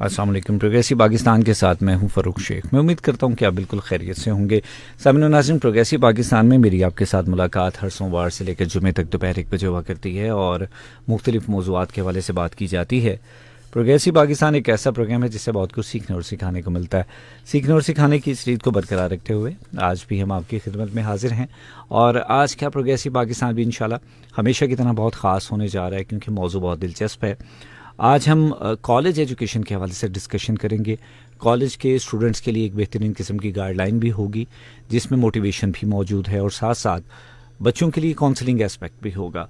अस्सलाम वालेकुम। प्रोग्रेसिव पाकिस्तान के साथ मैं हूं फ़रूक शेख। मैं उम्मीद करता हूं कि आप बिल्कुल खैरियत से होंगे। सामईन व नाज़रीन, प्रोग्रेसिव पाकिस्तान में मेरी आपके साथ मुलाकात हर सोमवार से लेकर जुमे तक दोपहर 1 बजे हुआ करती है और मुख्तलिफ मौज़ूआत के हवाले से बात की जाती है। प्रोग्रेसिव पाकिस्तान एक ऐसा प्रोग्राम है जिससे बहुत कुछ सीखने और सिखाने को मिलता है। सीखने और सिखाने की इस रीत को बरकरार रखते हुए आज भी हम आपकी खिदमत में हाजिर हैं और आज का प्रोग्रेसिव पाकिस्तान भी इंशाल्लाह हमेशा की तरह बहुत ख़ास होने जा रहा है, क्योंकि मौजू बहुत दिलचस्प है। आज हम कॉलेज एजुकेशन के हवाले से डिस्कशन करेंगे। कॉलेज के स्टूडेंट्स के लिए एक बेहतरीन किस्म की गाइडलाइन भी होगी जिसमें मोटिवेशन भी मौजूद है और साथ साथ बच्चों के लिए काउंसलिंग एस्पेक्ट भी होगा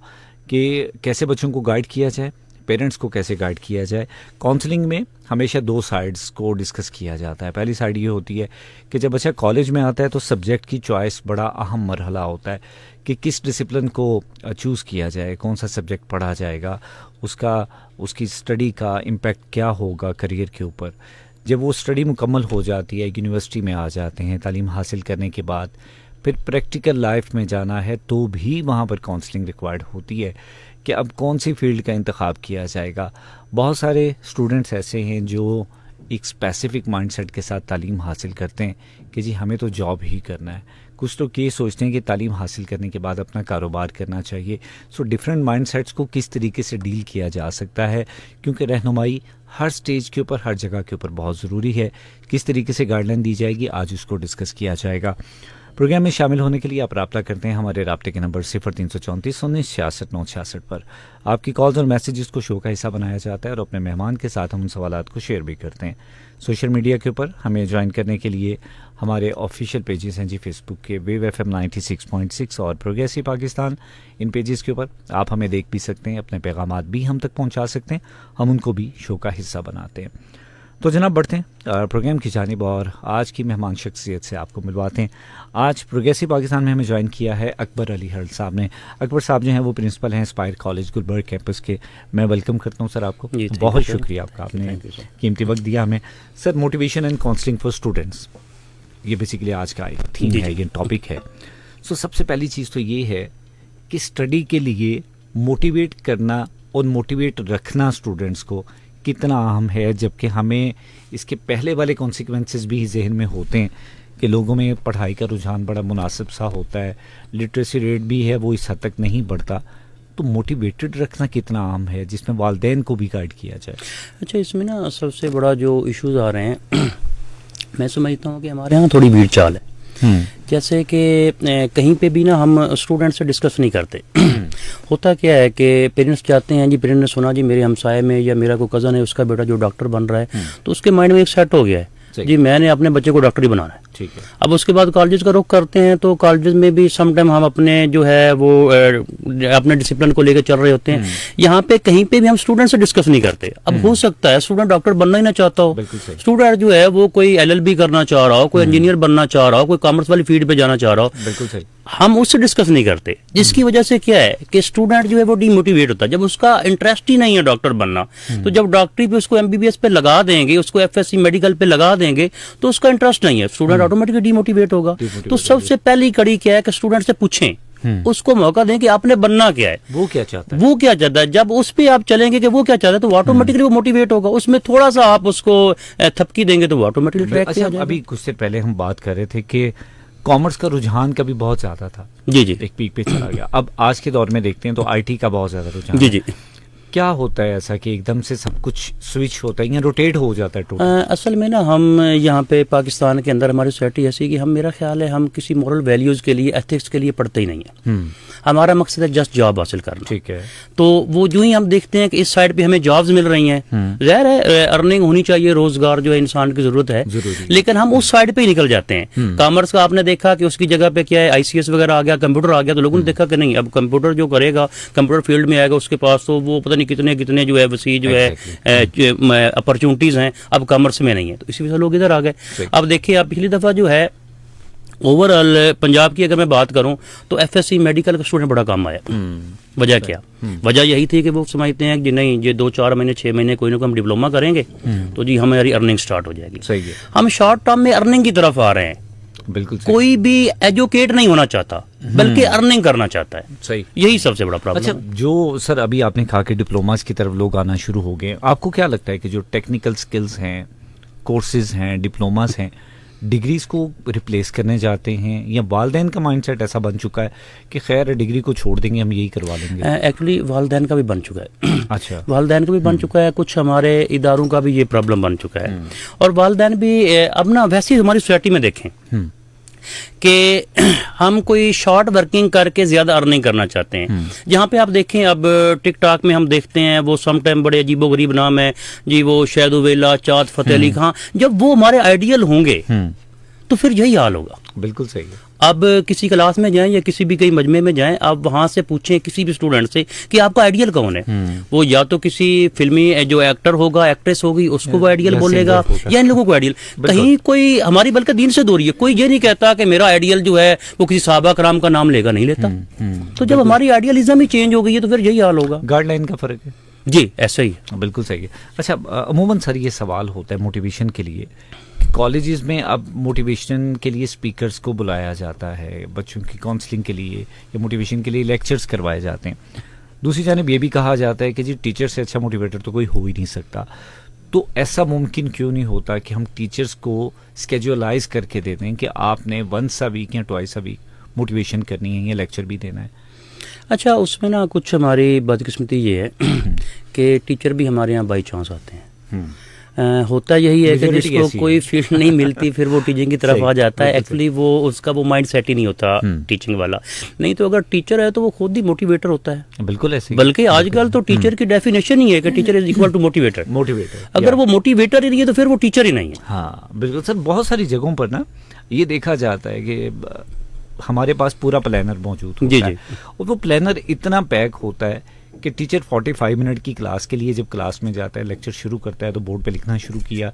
कि कैसे बच्चों को गाइड किया जाए, पेरेंट्स को कैसे गाइड किया जाए। काउंसलिंग में हमेशा दो साइड्स को डिस्कस किया जाता है। पहली साइड ये होती है कि जब बच्चा कॉलेज में आता है तो सब्जेक्ट की चॉइस बड़ा अहम मरहला होता है कि किस डिसिप्लिन को चूज़ किया जाए, कौन सा सब्जेक्ट पढ़ा जाएगा, उसकी स्टडी का इम्पैक्ट क्या होगा करियर के ऊपर। जब वो स्टडी मुकम्मल हो जाती है, यूनिवर्सिटी में आ जाते हैं, तालीम हासिल करने के बाद फिर प्रैक्टिकल लाइफ में जाना है तो भी वहाँ पर काउंसलिंग रिक्वायर्ड होती है कि अब कौन सी फील्ड का इंतखाब किया जाएगा। बहुत सारे स्टूडेंट्स ऐसे हैं जो एक स्पेसिफिक माइंडसेट के साथ तालीम हासिल करते हैं कि जी हमें तो जॉब ही करना है। कुछ लोग ये सोचते हैं कि तालीम हासिल करने के बाद अपना कारोबार करना चाहिए। सो डिफरेंट माइंडसेट्स को किस तरीके से डील किया जा सकता है, क्योंकि रहनुमाई हर स्टेज के ऊपर, हर जगह के ऊपर बहुत ज़रूरी है। किस तरीके से गाइडलाइन दी जाएगी, आज उसको डिस्कस किया जाएगा। प्रोग्राम में शामिल होने के लिए आप रब्ता करते हैं हमारे रब्ते के नंबर 0334196666 पर। आपकी कॉल्स और मैसेजेस को शो का हिस्सा बनाया जाता है और अपने मेहमान के साथ हम उन सवालात को शेयर भी करते हैं। सोशल मीडिया के ऊपर हमें ज्वाइन करने के लिए हमारे ऑफिशियल पेजेस हैं जी, फेसबुक के वेव FM 96.6 और प्रोग्रेसिव पाकिस्तान। इन पेजेस के ऊपर आप हमें देख भी सकते हैं, अपने पैगामात भी हम तक पहुंचा सकते हैं, हम उनको भी शो का हिस्सा बनाते हैं। तो जनाब बढ़ते हैं प्रोग्राम की जानिब और आज की मेहमान शख्सियत से आपको मिलवाते हैं। आज प्रोग्रेसिव पाकिस्तान में हमें ज्वाइन किया है अकबर अली हर्ल साहब ने। अकबर साहब जो हैं वो प्रिंसिपल हैं स्पायर कॉलेज गुलबर्ग कैंपस के। मैं वेलकम करता हूं सर आपको। बहुत शुक्रिया आपका, आपने कीमती वक्त दिया हमें। Sir, motivation and counselling for students, ये बेसिकली आज का थीम है, ये टॉपिक है। सो सबसे पहली चीज़ तो ये है कि स्टडी के लिए मोटिवेट करना और मोटिवेट रखना स्टूडेंट्स को कितना अहम है, जबकि हमें इसके पहले वाले कॉन्सिक्वेंसेस भी जहन में होते हैं कि लोगों में पढ़ाई का रुझान बड़ा मुनासिब सा होता है, लिटरेसी रेट भी है वो इस हद तक नहीं बढ़ता। तो मोटिवेटेड रखना कितना अहम है जिसमें वालिदैन को भी गाइड किया जाए। अच्छा, इसमें ना सबसे बड़ा जो इश्यूज आ रहे हैं मैं समझता हूँ कि हमारे यहाँ थोड़ी भीड़ चाल है। जैसे कि कहीं पे भी ना हम स्टूडेंट से डिस्कस नहीं करते। होता क्या है कि पेरेंट्स चाहते हैं जी, पेरेंट्स ने सुना जी मेरे हमसाए में या मेरा कोई कज़न है उसका बेटा जो डॉक्टर बन रहा है, तो उसके माइंड में एक सेट हो गया है जी मैंने अपने बच्चे को डॉक्टर ही बनाना है। ठीक है। अब उसके बाद कॉलेज का रुख करते हैं तो कॉलेज में भी समटाइम हम अपने जो है वो अपने डिसिप्लिन को लेकर चल रहे होते हैं। यहाँ पे कहीं पे भी हम स्टूडेंट से डिस्कस नहीं करते। अब हो सकता है स्टूडेंट डॉक्टर बनना ही ना चाहता हो, स्टूडेंट जो है वो कोई LLB करना चाह रहा हो, कोई इंजीनियर बनना चाह रहा हो, कोई कॉमर्स वाली फील्ड पे जाना चाह रहा हो, बिल्कुल सही, हम उससे डिस्कस नहीं करते। जिसकी वजह से क्या है कि स्टूडेंट जो है वो डीमोटिवेट होता है। जब उसका इंटरेस्ट ही नहीं है डॉक्टर बनना, तो जब डॉक्टरी पे उसको MBBS पे लगा देंगे, उसको FSC मेडिकल पे लगा देंगे तो उसका इंटरेस्ट नहीं है, स्टूडेंट ऑटोमेटिकली डीमोटिवेट होगा। तो सबसे पहली कड़ी क्या है कि स्टूडेंट से पूछें, उसको मौका दें कि आपने बनना क्या है, वो क्या चाहता है, वो क्या चाहता है। जब उस पे आप चलेंगे कि वो क्या चाहता है तो ऑटोमेटिकली वो मोटिवेट होगा। उसमें थोड़ा सा आप उसको थपकी देंगे तो वो ऑटोमेटिकली ट्रैक पे आ जाएगा। अभी कुछ देर पहले हम बात कर रहे थे कि कॉमर्स का रुझान कभी बहुत ज्यादा था, जी जी, एक पीक पे चला गया। अब आज के दौर में देखते हैं तो IT का बहुत ज्यादा रुझान, जी जी। क्या होता है ऐसा कि एकदम से सब कुछ स्विच होता है या रोटेट हो जाता है टोटल? असल में ना हम यहाँ पे पाकिस्तान के अंदर हमारी सोसाइटी ऐसी कि हम, मेरा ख्याल है हम किसी मॉरल वैल्यूज के लिए, एथिक्स के लिए पढ़ते ही नहीं है। हमारा मकसद है जस्ट जॉब हासिल करना। ठीक है। तो वो जो ही हम देखते हैं कि इस साइड पे हमें जॉब्स मिल रही हैं, ज़ाहिर है अर्निंग होनी चाहिए, रोजगार जो है इंसान की जरूरत है, लेकिन हम उस साइड पे ही निकल जाते हैं। कॉमर्स का आपने देखा कि उसकी जगह पे क्या है, ICS वगैरह आ गया, कंप्यूटर आ गया, तो लोगों ने देखा कि नहीं अब कंप्यूटर जो करेगा, कंप्यूटर फील्ड में आएगा, उसके पास तो वो पता नहीं कितने कितने जो है वसी जो है अपॉर्चुनिटीज हैं, अब कॉमर्स में नहीं है, तो इसी वजह से लोग इधर आ गए। अब देखिए आप पिछली दफा जो है ओवरऑल पंजाब की अगर मैं बात करूं तो FSC मेडिकल का स्टूडेंट बड़ा कम आया। वजह क्या? वजह यही थी कि वो समझते हैं कि नहीं ये 2-4 महीने 6 महीने कोई ना कोई हम डिप्लोमा करेंगे तो जी हमारी अर्निंग स्टार्ट हो जाएगी। सही है। हम शॉर्ट टर्म में अर्निंग की तरफ आ रहे हैं बिल्कुल सही। कोई भी एजुकेट नहीं होना चाहता, बल्कि अर्निंग करना चाहता है। सही। यही सबसे बड़ा प्रॉब्लम। अच्छा, जो सर अभी आपने कहा कि डिप्लोमास की तरफ लोग आना शुरू हो गए, आपको क्या लगता है कि जो टेक्निकल स्किल्स हैं, कोर्सेज हैं, डिप्लोमास हैं, डिग्रीज को रिप्लेस करने जाते हैं, या वालदैन का माइंडसेट ऐसा बन चुका है कि खैर डिग्री को छोड़ देंगे, हम यही करवा लेंगे? एक्चुअली वालदैन का भी बन चुका है। अच्छा। वालदैन का भी बन चुका है, कुछ हमारे इदारों का भी ये प्रॉब्लम बन चुका है। और वालदैन भी अब ना वैसे हमारी सोसाइटी में देखें कि हम कोई शॉर्ट वर्किंग करके ज्यादा अर्निंग करना चाहते हैं। जहाँ पे आप देखें, अब टिकटॉक में हम देखते हैं वो समटाइम बड़े अजीबो गरीब नाम है जी, वो शहदो वेला, चाँद फतेह अली खां, जब वो हमारे आइडियल होंगे तो फिर यही हाल होगा। बिल्कुल सही है। अब किसी क्लास में जाएं या किसी भी कई मजमे में जाएं, आप वहां से पूछें किसी भी स्टूडेंट से कि आपका आइडियल कौन है, वो या तो किसी फिल्मी जो एक्टर होगा, एक्ट्रेस होगी, उसको वो आइडियल बोलेगा, या इन लोगों को आइडियल। कहीं कोई हमारी बल्कि दीन से दूरी है, कोई ये नहीं कहता कि मेरा आइडियल जो है वो किसी सहाबा कराम का नाम लेगा, नहीं लेता। तो जब हमारी आइडियलिज्म ही चेंज हो गई है तो फिर यही हाल होगा। गाइडलाइन का फर्क है जी, ऐसा ही। बिल्कुल सही है। अच्छा, अमूमन सर ये सवाल होता है मोटिवेशन के लिए, कॉलेजेस में अब मोटिवेशन के लिए स्पीकर्स को बुलाया जाता है, बच्चों की काउंसलिंग के लिए या मोटिवेशन के लिए लेक्चर्स करवाए जाते हैं। दूसरी जानिब ये भी कहा जाता है कि जी टीचर से अच्छा मोटिवेटर तो कोई हो ही नहीं सकता। तो ऐसा मुमकिन क्यों नहीं होता कि हम टीचर्स को स्केजुअलाइज करके दे दें कि आपने वंस अ वीक या ट्वाइस अ वीक मोटिवेशन करनी है या लेक्चर भी देना है? अच्छा, उसमें ना कुछ हमारी बदकिस्मती ये है कि टीचर भी हमारे यहाँ बाई चांस आते हैं। होता यही है कि जिसको कोई फील्ड नहीं मिलती फिर वो टीचिंग की तरफ आ जाता है। एक्चुअली वो उसका वो माइंड सेट ही नहीं होता टीचिंग वाला। नहीं तो अगर टीचर है तो वो खुद ही मोटिवेटर होता है। बिल्कुल ऐसे। बल्कि आजकल तो टीचर की डेफिनेशन ही है कि teacher is equal to motivator. अगर वो मोटिवेटर ही नहीं है तो फिर वो टीचर ही नहीं है। हाँ बिल्कुल सर, बहुत सारी जगहों पर ना ये देखा जाता है कि हमारे पास पूरा प्लानर मौजूद होता है और वो प्लानर इतना पैक होता है कि टीचर 45 मिनट की क्लास के लिए जब क्लास में जाता है, लेक्चर शुरू करता है तो बोर्ड पे लिखना शुरू किया,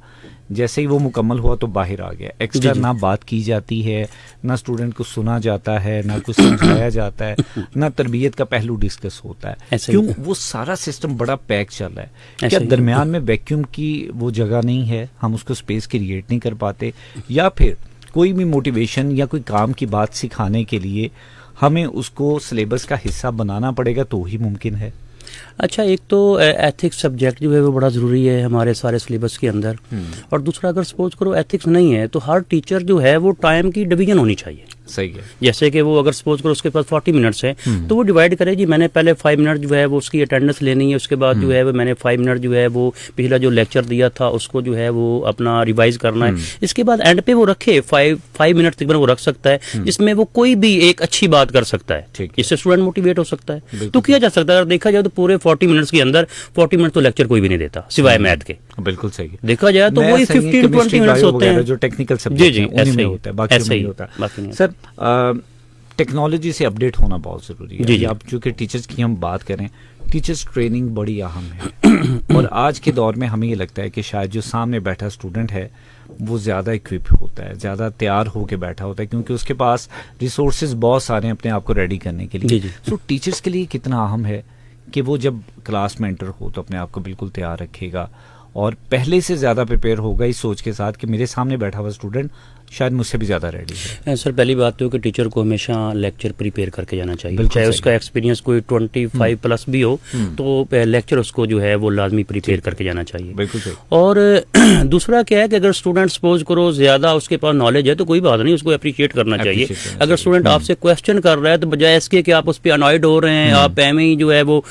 जैसे ही वो मुकम्मल हुआ तो बाहर आ गया। एक्स्ट्रा ना बात की जाती है, ना स्टूडेंट को सुना जाता है, ना कुछ समझाया जाता है, ना तरबियत का पहलू डिस्कस होता है। क्यों? वो सारा सिस्टम बड़ा पैक चल रहा है। क्या दरमियान में वैक्यूम की वो जगह नहीं है, हम उसको स्पेस क्रिएट नहीं कर पाते, या फिर कोई भी मोटिवेशन या कोई काम की बात सिखाने के लिए हमें उसको सिलेबस का हिस्सा बनाना पड़ेगा तो ही मुमकिन है? अच्छा, एक तो एथिक्स सब्जेक्ट जो है वो बड़ा ज़रूरी है हमारे सारे सिलेबस के अंदर। और दूसरा, अगर सपोज करो एथिक्स नहीं है तो हर टीचर जो है वो टाइम की डिवीजन होनी चाहिए। सही है। जैसे कि वो अगर सपोज करो उसके पास 40 मिनट्स है तो वो डिवाइड करे, जी मैंने पहले 5 मिनट जो है वो उसकी अटेंडेंस लेनी है, उसके बाद जो है वो मैंने 5 मिनट जो है वो पिछला जो लेक्चर दिया था उसको जो है वो अपना रिवाइज करना है। इसके बाद एंड पे वो रखे 5 मिनट तक वो रख सकता है जिसमें वो कोई भी एक अच्छी बात कर सकता है, इससे स्टूडेंट मोटिवेट हो सकता है। तो किया जा सकता है। अगर देखा जाए तो पूरे 40 मिनट्स के अंदर 40 मिनट तो लेक्चर कोई भी नहीं देता सिवाय मैथ के। बिल्कुल सही है। देखा जाए तो वही 15-20 मिनट्स होते हैं जो टेक्निकल सब्जेक्ट हैं उन्हीं में होता है, बाकी नहीं होता। सर, टेक्नोलॉजी से अपडेट होना बहुत ज़रूरी है। अब चूँकि टीचर्स की हम बात करें, टीचर्स ट्रेनिंग बड़ी अहम है और आज के दौर में हमें ये लगता है कि शायद जो सामने बैठा स्टूडेंट है वो ज़्यादा इक्विप होता है, ज़्यादा तैयार होकर बैठा होता है, क्योंकि उसके पास रिसोर्सेज बहुत सारे हैं अपने आप को रेडी करने के लिए। तो टीचर्स के लिए कितना अहम है कि वो जब क्लास में एंटर हो तो अपने आप को बिल्कुल तैयार रखेगा और पहले से ज़्यादा प्रिपेयर होगा इस सोच के साथ कि मेरे सामने बैठा हुआ स्टूडेंट शायद मुझसे भी ज़्यादा रेडी है। सर, पहली बात तो कि टीचर को हमेशा लेक्चर प्रिपेयर करके जाना चाहिए, चाहे उसका एक्सपीरियंस कोई 25 प्लस भी हो तो लेक्चर उसको जो है वो लाजमी प्रिपेयर करके जाना चाहिए। बिल्कुल सही। और दूसरा क्या है कि अगर स्टूडेंट सपोज करो ज़्यादा उसके पास नॉलेज है तो कोई बात नहीं, उसको अप्रिशिएट करना चाहिए। अगर स्टूडेंट आपसे क्वेश्चन कर रहा है तो बजाय इसके कि आप उस पर अनॉयड हो रहे हैं, आप एम ही जो है वो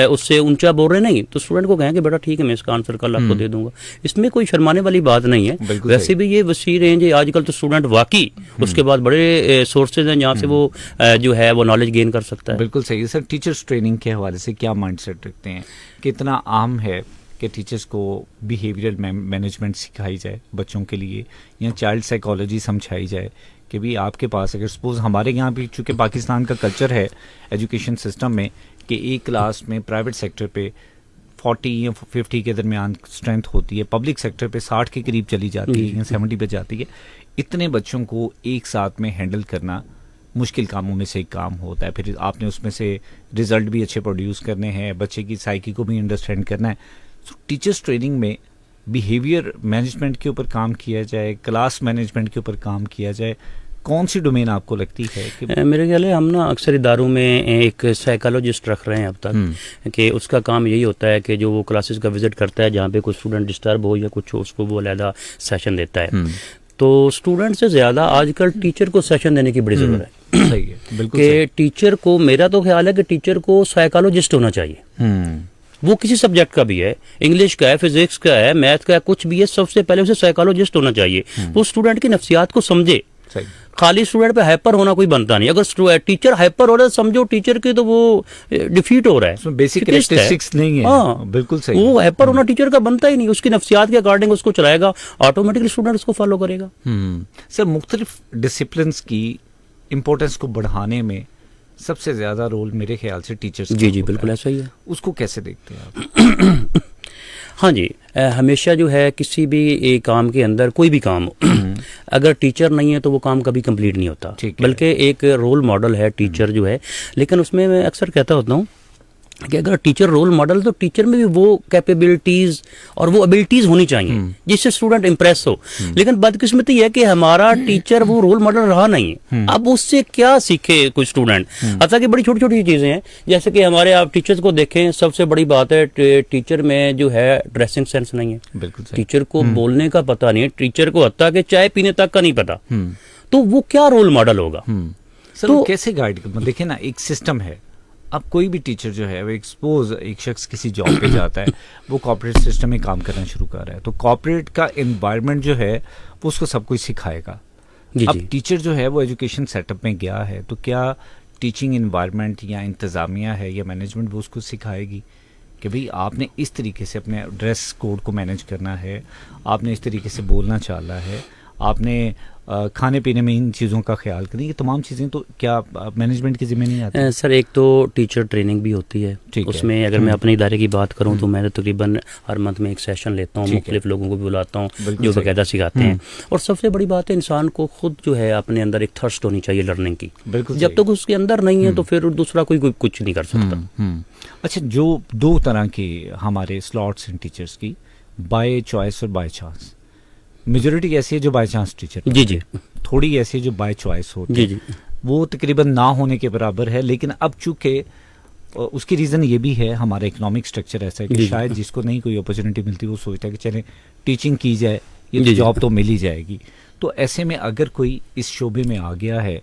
उससे ऊंचा बोल रहे नहीं, तो स्टूडेंट को कहें कि बेटा ठीक है मैं इसका आंसर कल आपको दे दूंगा। इसमें कोई शर्माने वाली बात नहीं है। वैसे भी ये वसी रेंज है आजकल, तो स्टूडेंट वाकई उसके बाद बड़े सोर्सेज हैं जहाँ से वो जो है वो नॉलेज गेन कर सकता है। बिल्कुल सही है। सर, टीचर्स ट्रेनिंग के हवाले से क्या माइंडसेट रखते हैं? कितना आम है कि टीचर्स को बिहेवियरल मैनेजमेंट सिखाई जाए बच्चों के लिए, या चाइल्ड साइकोलॉजी समझाई जाए कि भी आपके पास अगर सपोज हमारे यहाँ भी चूँकि पाकिस्तान का कल्चर है एजुकेशन सिस्टम में कि एक क्लास में प्राइवेट सेक्टर पे 40 या 50 के दरमियान स्ट्रेंथ होती है, पब्लिक सेक्टर पे 60 के करीब चली जाती है या 70 पे जाती है। इतने बच्चों को एक साथ में हैंडल करना मुश्किल कामों में से एक काम होता है। फिर आपने उसमें से रिजल्ट भी अच्छे प्रोड्यूस करने हैं, बच्चे की साइकी को भी अंडरस्टैंड करना है। तो टीचर्स ट्रेनिंग में बिहेवियर मैनेजमेंट के ऊपर काम किया जाए, क्लास मैनेजमेंट के ऊपर काम किया जाए, कौन सी डोमेन आपको लगती है कि मेरे ख्याल है हम ना अक्सर इदारों में एक साइकोलॉजिस्ट रख रहे हैं अब तक कि उसका काम यही होता है कि जो वो क्लासेस का विजिट करता है जहाँ पे कोई स्टूडेंट डिस्टर्ब हो या कुछ हो उसको वो अलहदा सेशन देता है। तो स्टूडेंट से ज़्यादा आजकल टीचर को सेशन देने की बड़ी ज़रूरत है। सही है, बिल्कुल कि टीचर को, मेरा तो ख्याल है कि टीचर को साइकोलॉजिस्ट होना चाहिए। वो किसी सब्जेक्ट का भी है, इंग्लिश का है, फिजिक्स का है, मैथ का है, कुछ भी है, सबसे पहले उसे साइकोलॉजिस्ट होना चाहिए। वो स्टूडेंट की नफ्सियात को समझे। खाली स्टूडेंट पे हाइपर होना कोई बनता नहीं। अगर टीचर हाइपर हो रहा है समझो टीचर की तो वो डिफीट हो रहा है, बेसिक कैरेक्टरिस्टिक्स नहीं है। हाँ, बिल्कुल सही। वो हाइपर होना टीचर का बनता ही नहीं। उसकी नफ्सियात के अकॉर्डिंग उसको चलाएगा, ऑटोमेटिकली स्टूडेंट उसको फॉलो करेगा। सर, मुख्तलिफ डिसिप्लिन की इम्पोर्टेंस को बढ़ाने में सबसे ज्यादा रोल मेरे ख्याल से टीचर्स का। जी बिल्कुल ऐसा ही है। उसको कैसे देखते हैं आप? हाँ जी, हमेशा जो है किसी भी एक काम के अंदर कोई भी काम हो अगर टीचर नहीं है तो वो काम कभी कंप्लीट नहीं होता। बल्कि एक रोल मॉडल है टीचर जो है, लेकिन उसमें मैं अक्सर कहता होता हूँ कि अगर टीचर रोल मॉडल तो टीचर में भी वो कैपेबिलिटीज और वो एबिलिटीज होनी चाहिए जिससे स्टूडेंट इंप्रेस हो। लेकिन बदकिस्मती है कि हमारा टीचर वो रोल मॉडल रहा नहीं है। अब उससे क्या सीखे कोई स्टूडेंट? अच्छा कि बड़ी छोटी छोटी चीजें हैं, जैसे कि हमारे आप टीचर्स को देखें, सबसे बड़ी बात है टीचर में जो है ड्रेसिंग सेंस नहीं है। बिल्कुल। टीचर को बोलने का पता नहीं है, टीचर को हत्ता के चाय पीने तक का नहीं पता, तो वो क्या रोल मॉडल होगा? सर, तो कैसे गाइड? देखिए ना, एक सिस्टम है। अब कोई भी टीचर जो है वो एक्सपोज, एक शख्स किसी जॉब पे जाता है, वो कॉर्पोरेट सिस्टम में काम करना शुरू कर रहा है, तो कॉर्पोरेट का एनवायरनमेंट जो है वो उसको सब कुछ सिखाएगा। अब टीचर जो है वो एजुकेशन सेटअप में गया है, तो क्या टीचिंग एनवायरनमेंट या इंतज़ामिया है या मैनेजमेंट वो उसको सिखाएगी कि भाई आपने इस तरीके से अपने ड्रेस कोड को मैनेज करना है, आपने इस तरीके से बोलना चाहना है, आपने खाने पीने में इन चीज़ों का ख्याल करें? ये तमाम चीज़ें तो क्या मैनेजमेंट की जिम्मे नहीं आती? सर, एक तो टीचर ट्रेनिंग भी होती है उसमें। अगर मैं अपने इदारे की बात करूं तो मैं तकरीबन हर मंथ में एक सेशन लेता हूं, मुख्तलिफ लोगों को भी बुलाता हूं जो बाकायदा सिखाते हैं। और सबसे बड़ी बात है, इंसान को खुद जो है अपने अंदर एक थर्स्ट होनी चाहिए लर्निंग की। जब तक उसके अंदर नहीं है तो फिर दूसरा कोई कुछ नहीं कर सकता। अच्छा, जो दो तरह की हमारे स्लॉट्स हैं टीचर्स की, बाय चॉइस और बाय चांस। मेजोरिटी ऐसी है जो बाय चांस टीचर, जी, थोड़ी ऐसी है जो बाय चॉइस होती है। वो तकरीबन ना होने के बराबर है। लेकिन अब चूंकि उसकी रीज़न ये भी है, हमारा इकोनॉमिक स्ट्रक्चर ऐसा है कि शायद जिसको नहीं कोई अपॉर्चुनिटी मिलती वो सोचता है कि चले टीचिंग की जाए, ये जॉब तो मिल ही जाएगी। तो ऐसे में अगर कोई इस शोबे में आ गया है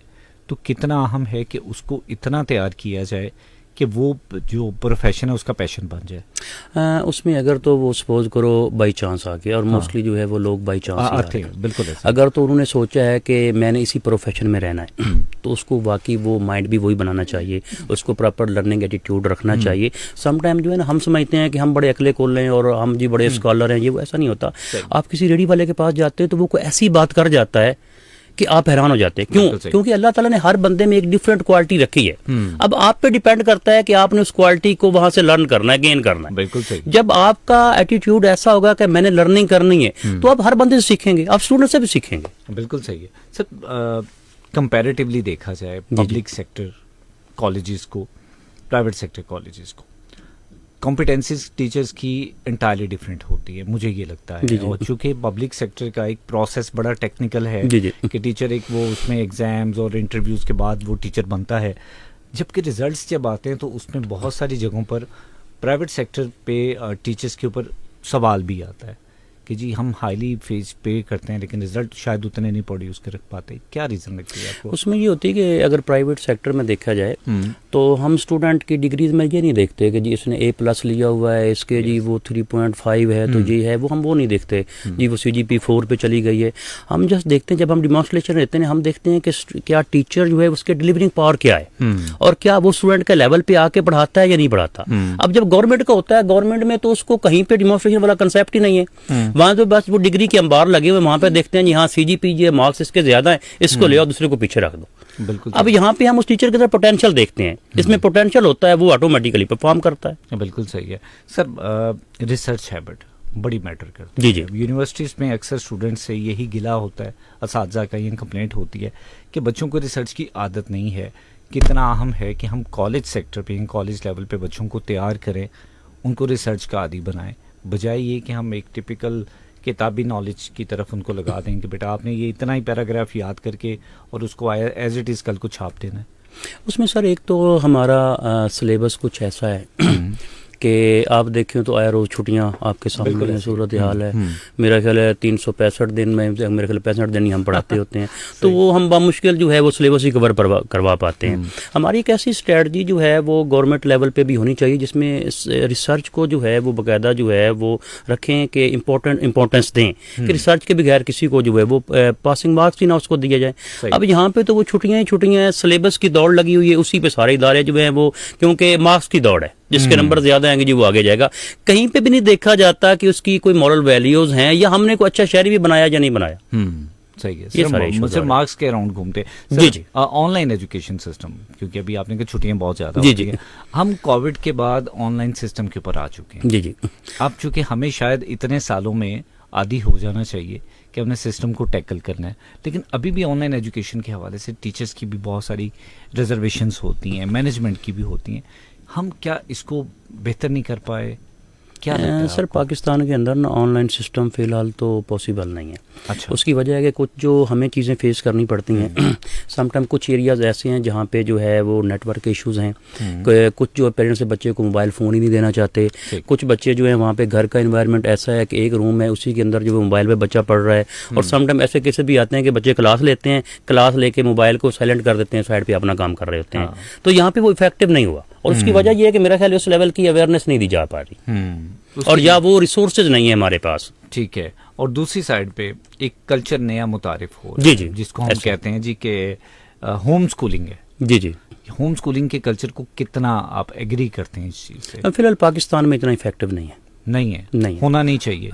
तो कितना अहम है कि उसको इतना तैयार किया जाए कि वो जो प्रोफेशन है उसका पैशन बन जाए। उसमें अगर तो वो सपोज करो बाई चांस आ गया, और मोस्टली जो है वो लोग बाई चांस आते हैं। बिल्कुल। अगर तो उन्होंने सोचा है कि मैंने इसी प्रोफेशन में रहना है तो उसको वाकई वो माइंड भी वही बनाना चाहिए, उसको प्रॉपर लर्निंग एटीट्यूड रखना चाहिए। समटाइम जो है ना, हम समझते हैं कि हम बड़े अकले खोल रहे हैं और हम जी बड़े स्कॉलर हैं, ये वो ऐसा नहीं होता। आप किसी रेडी वाले के पास जाते हैं तो वो कोई ऐसी बात कर जाता है कि आप हैरान हो जाते हैं। क्यों? क्योंकि अल्लाह ताला ने हर बंदे में एक डिफरेंट क्वालिटी रखी है। अब आप पे डिपेंड करता है कि आपने उस क्वालिटी को वहां से लर्न करना है, गेन करना है। बिल्कुल सही। जब आपका एटीट्यूड ऐसा होगा कि मैंने लर्निंग करनी है तो आप हर बंदे से सीखेंगे, आप स्टूडेंट से भी सीखेंगे। बिल्कुल सही है। सर, कंपैरेटिवली देखा जाए पब्लिक सेक्टर कॉलेजेस को, प्राइवेट सेक्टर कॉलेजेस को, कॉम्पिटेंसीज टीचर्स की इंटायरली डिफरेंट होती है, मुझे ये लगता है। और चूंकि पब्लिक सेक्टर का एक प्रोसेस बड़ा टेक्निकल है कि टीचर एक वो उसमें एग्जाम्स और इंटरव्यूज़ के बाद वो टीचर बनता है, जबकि रिजल्ट्स जब आते हैं तो उसमें बहुत सारी जगहों पर प्राइवेट सेक्टर पे टीचर्स के ऊपर सवाल भी आता है कि जी हम हाईली फीस पे करते हैं लेकिन रिजल्ट शायद उतने नहीं प्रोड्यूस कर पाते। क्या रीज़न लगती है आपको? उसमें ये होती है कि अगर प्राइवेट सेक्टर में देखा जाए तो हम स्टूडेंट की डिग्रीज में ये नहीं देखते कि जी इसने A+ लिया हुआ है, इसके जी वो 3.5 है तो जी है, वो हम वो नहीं देखते जी वो CGP 4 पे चली गई है। हम जस्ट देखते हैं, जब हम डिमॉन्स्ट्रेशन लेते हैं हम देखते हैं कि क्या टीचर जो है उसके डिलीवरिंग पावर क्या है और क्या वो स्टूडेंट के लेवल पे आके पढ़ाता है या नहीं पढ़ाता। अब जब गवर्नमेंट का होता है, गवर्नमेंट में तो उसको कहीं पे डिमॉन्स्ट्रेशन वाला कंसेप्ट ही नहीं है। वहां तो बस वो डिग्री के अंबार लगे हुए, वहां पे देखते हैं जी हाँ CGP ये मार्क्स इसके ज्यादा है, इसको ले आओ, दूसरे को पीछे रख दो। बिल्कुल। अब यहाँ पे हम उस टीचर के अंदर पोटेंशियल देखते हैं, इसमें पोटेंशियल होता है वो ऑटोमेटिकली परफॉर्म करता है। बिल्कुल सही है। सर, रिसर्च हैबिट बड़ी मैटर करती है। जी। यूनिवर्सिटीज़ में अक्सर स्टूडेंट से यही गिला होता है, असातिज़ा का ये कंप्लेंट होती है कि बच्चों को रिसर्च की आदत नहीं है। कितना अहम है कि हम कॉलेज सेक्टर पे, कॉलेज लेवल पे बच्चों को तैयार करें, उनको रिसर्च का आदी बनाएं, बजाय ये कि हम एक टिपिकल किताबी नॉलेज की तरफ उनको लगा दें कि बेटा आपने ये इतना ही पैराग्राफ याद करके और उसको एज इट इज़ कल को छाप देना है? उसमें सर एक तो हमारा सिलेबस कुछ ऐसा है कि आप देखें तो आया रोज़ छुट्टियां आपके सामने सूरत हाल है। मेरा ख्याल है 365 दिन में मेरे ख्याल 65 दिन ही हम पढ़ाते होते हैं तो वो हम बामुश्किल जो है वो सिलेबस ही कवर करवा पाते हैं। हमारी एक ऐसी स्ट्रेटजी जो है वो गवर्नमेंट लेवल पे भी होनी चाहिए जिसमें रिसर्च को जो है वो बाकायदा जो है वो रखें कि इम्पोर्टेंस दें कि रिसर्च के बगैर किसी को जो है वो पासिंग मार्क्स ही ना उसको दिया जाए। अब यहाँ पे तो वो छुट्टियाँ ही छुट्टियाँ हैं, सिलेबस की दौड़ लगी हुई है, उसी पे सारे इदारे जो हैं वो, क्योंकि मार्क्स की दौड़ है, जिसके नंबर ज्यादा आएंगे जी वो आगे जाएगा। कहीं पे भी नहीं देखा जाता कि उसकी कोई मॉरल वैल्यूज हैं या हमने कोई अच्छा शहरी भी बनाया या नहीं बनाया। सही है, सिर्फ मार्क्स के अराउंड घूमते। जी जी। ऑनलाइन एजुकेशन सिस्टम, क्योंकि अभी आपने कहा छुट्टियां बहुत ज्यादा होती हैं, हम कोविड के बाद ऑनलाइन सिस्टम के ऊपर आ चुके हैं। जी जी। अब चूंकि हमें शायद इतने सालों में आदी हो जाना चाहिए कि हमने सिस्टम को टैकल करना है, लेकिन अभी भी ऑनलाइन एजुकेशन के हवाले से टीचर्स की भी बहुत सारी रिजर्वेशंस होती हैं, मैनेजमेंट की भी होती हैं। हम क्या इसको बेहतर नहीं कर पाए? क्या लगता है सर आपको? पाकिस्तान के अंदर ना ऑनलाइन सिस्टम फ़िलहाल तो पॉसिबल नहीं है। अच्छा। उसकी वजह है कि कुछ जो हमें चीज़ें फेस करनी पड़ती हैं समटाइम कुछ एरियाज़ ऐसे हैं जहाँ पे जो है वो नेटवर्क इश्यूज़ हैं, कुछ जो पेरेंट्स से बच्चे को मोबाइल फ़ोन ही नहीं देना चाहते, कुछ बच्चे जो हैं वहाँ पे घर का इन्वायरमेंट ऐसा है कि एक रूम है उसी के अंदर जो मोबाइल पे बच्चा पढ़ रहा है, और समटाइम ऐसे केसेस भी आते हैं कि बच्चे क्लास लेते हैं, क्लास लेके मोबाइल को साइलेंट कर देते हैं, साइड पर अपना काम कर रहे होते हैं। तो यहाँ पर वो इफेक्टिव नहीं हुआ, और उसकी वजह यह है कि मेरा ख्याल उस लेवल की अवेयरनेस नहीं दी जा पा रही, और या वो रिसोर्सेज नहीं है हमारे पास। ठीक है। और दूसरी साइड पे एक कल्चर नया मुतारिफ हो जी जी, जिसको हम कहते हैं जी के होम स्कूलिंग है। जी जी। होम स्कूलिंग के कल्चर को कितना आप एग्री करते हैं इस चीज से? फिलहाल पाकिस्तान में इतना इफेक्टिव नहीं है। नहीं होना नहीं चाहिए।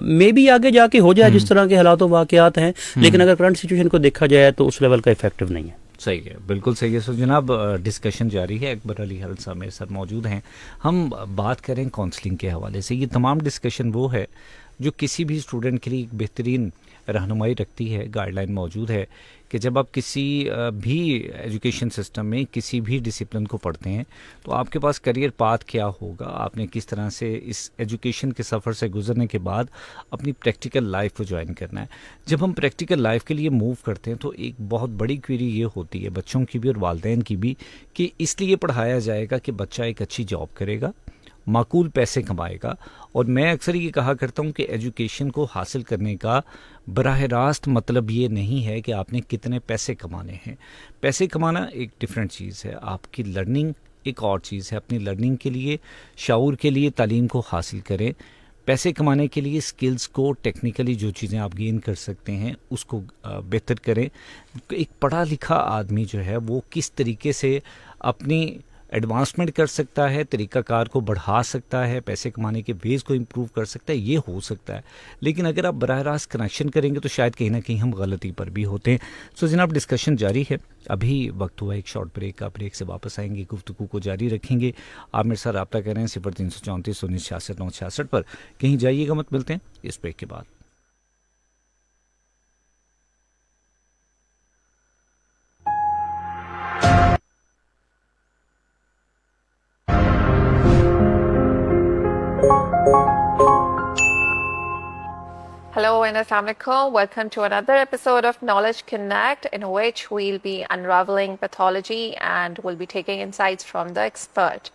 मे बी आगे जाके हो जाए जिस तरह के हालात वाकयात हैं, लेकिन अगर करंट सिचुएशन को देखा जाए तो उस लेवल का इफेक्टिव नहीं है। सही है, बिल्कुल सही है। सो जनाब डिस्कशन जारी है, अकबर अली हरल साहब मेरे साथ मौजूद हैं। हम बात करें काउंसलिंग के हवाले से। ये तमाम डिस्कशन वो है जो किसी भी स्टूडेंट के लिए एक बेहतरीन रहनुमाई रखती है। गाइडलाइन मौजूद है कि जब आप किसी भी एजुकेशन सिस्टम में किसी भी डिसिप्लिन को पढ़ते हैं तो आपके पास करियर पाथ क्या होगा, आपने किस तरह से इस एजुकेशन के सफ़र से गुजरने के बाद अपनी प्रैक्टिकल लाइफ को ज्वाइन करना है। जब हम प्रैक्टिकल लाइफ के लिए मूव करते हैं तो एक बहुत बड़ी क्वेरी ये होती है बच्चों की भी और वालिदैन की भी कि इसलिए पढ़ाया जाएगा कि बच्चा एक अच्छी जॉब करेगा, माकूल पैसे कमाएगा। और मैं अक्सर ये कहा करता हूँ कि एजुकेशन को हासिल करने का बराह रास्त मतलब ये नहीं है कि आपने कितने पैसे कमाने हैं। पैसे कमाना एक डिफरेंट चीज़ है, आपकी लर्निंग एक और चीज़ है। अपनी लर्निंग के लिए, शाऊर के लिए तालीम को हासिल करें। पैसे कमाने के लिए स्किल्स को, टेक्निकली जो चीज़ें आप गेन कर सकते हैं उसको बेहतर करें। एक पढ़ा लिखा आदमी जो है वो किस तरीके से अपनी एडवांसमेंट कर सकता है, तरीक़ाकार को बढ़ा सकता है, पैसे कमाने के वेज़ को इम्प्रूव कर सकता है, ये हो सकता है। लेकिन अगर आप बराह रास्त कनेक्शन करेंगे तो शायद कहीं ना कहीं हम गलती पर भी होते हैं। सो जनाब डिस्कशन जारी है, अभी वक्त हुआ एक शॉर्ट ब्रेक का। ब्रेक से वापस आएंगे, गुफ्तगू को जारी रखेंगे। आप मेरे साथ रब्ता करें 0334 1966 966 पर। कहीं जाइएगा मत, मिलते हैं इस ब्रेक के बाद। Hello and Assalamualaikum. Welcome to another episode of Knowledge Connect, in which we'll be unraveling pathology and we'll be taking insights from the expert.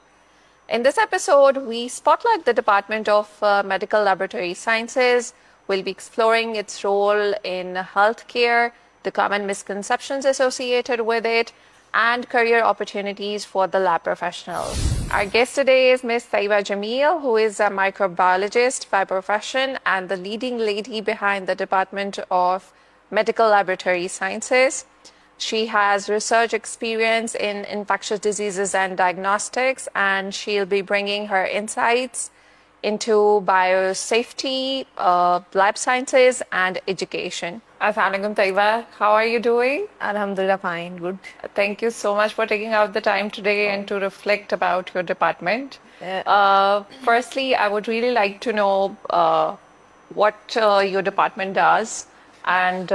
In this episode, we spotlight the Department of Medical Laboratory Sciences. We'll be exploring its role in healthcare, the common misconceptions associated with it, and career opportunities for the lab professionals. Our guest today is Ms. Taiba Jamil, who is a microbiologist by profession and the leading lady behind the Department of Medical Laboratory Sciences. She has research experience in infectious diseases and diagnostics, and she'll be bringing her insights into biosafety, lab sciences, and education. Assalamualaikum Taiba, how are you doing? Alhamdulillah, fine, good. Thank you so much for taking out the time today and to reflect about your department. Firstly, I would really like to know what your department does and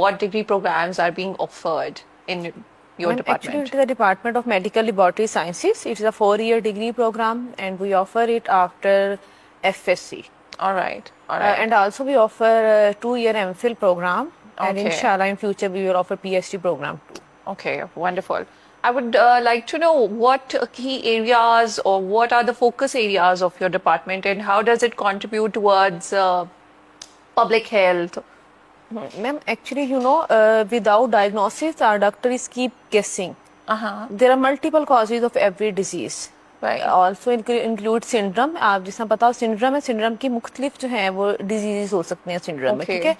what degree programs are being offered in your department. Actually, it is the Department of Medical Laboratory Sciences. It is a 4-year degree program and we offer it after FSc. All right. All right. And also we offer 2-year MPhil program, and Okay. inshallah in future we will offer PhD program too. Okay, wonderful. I would like to know what key areas or what are the focus areas of your department and how does it contribute towards public health? Ma'am, actually, without diagnosis, our doctors keep guessing. Uh-huh. There are multiple causes of every disease. Right. Also include syndrome. आप जिसमें पता हो syndrome है, syndrome की मुख्तलिफ जो है वो diseases हो सकते हैं syndrome में, Okay. ठीक है?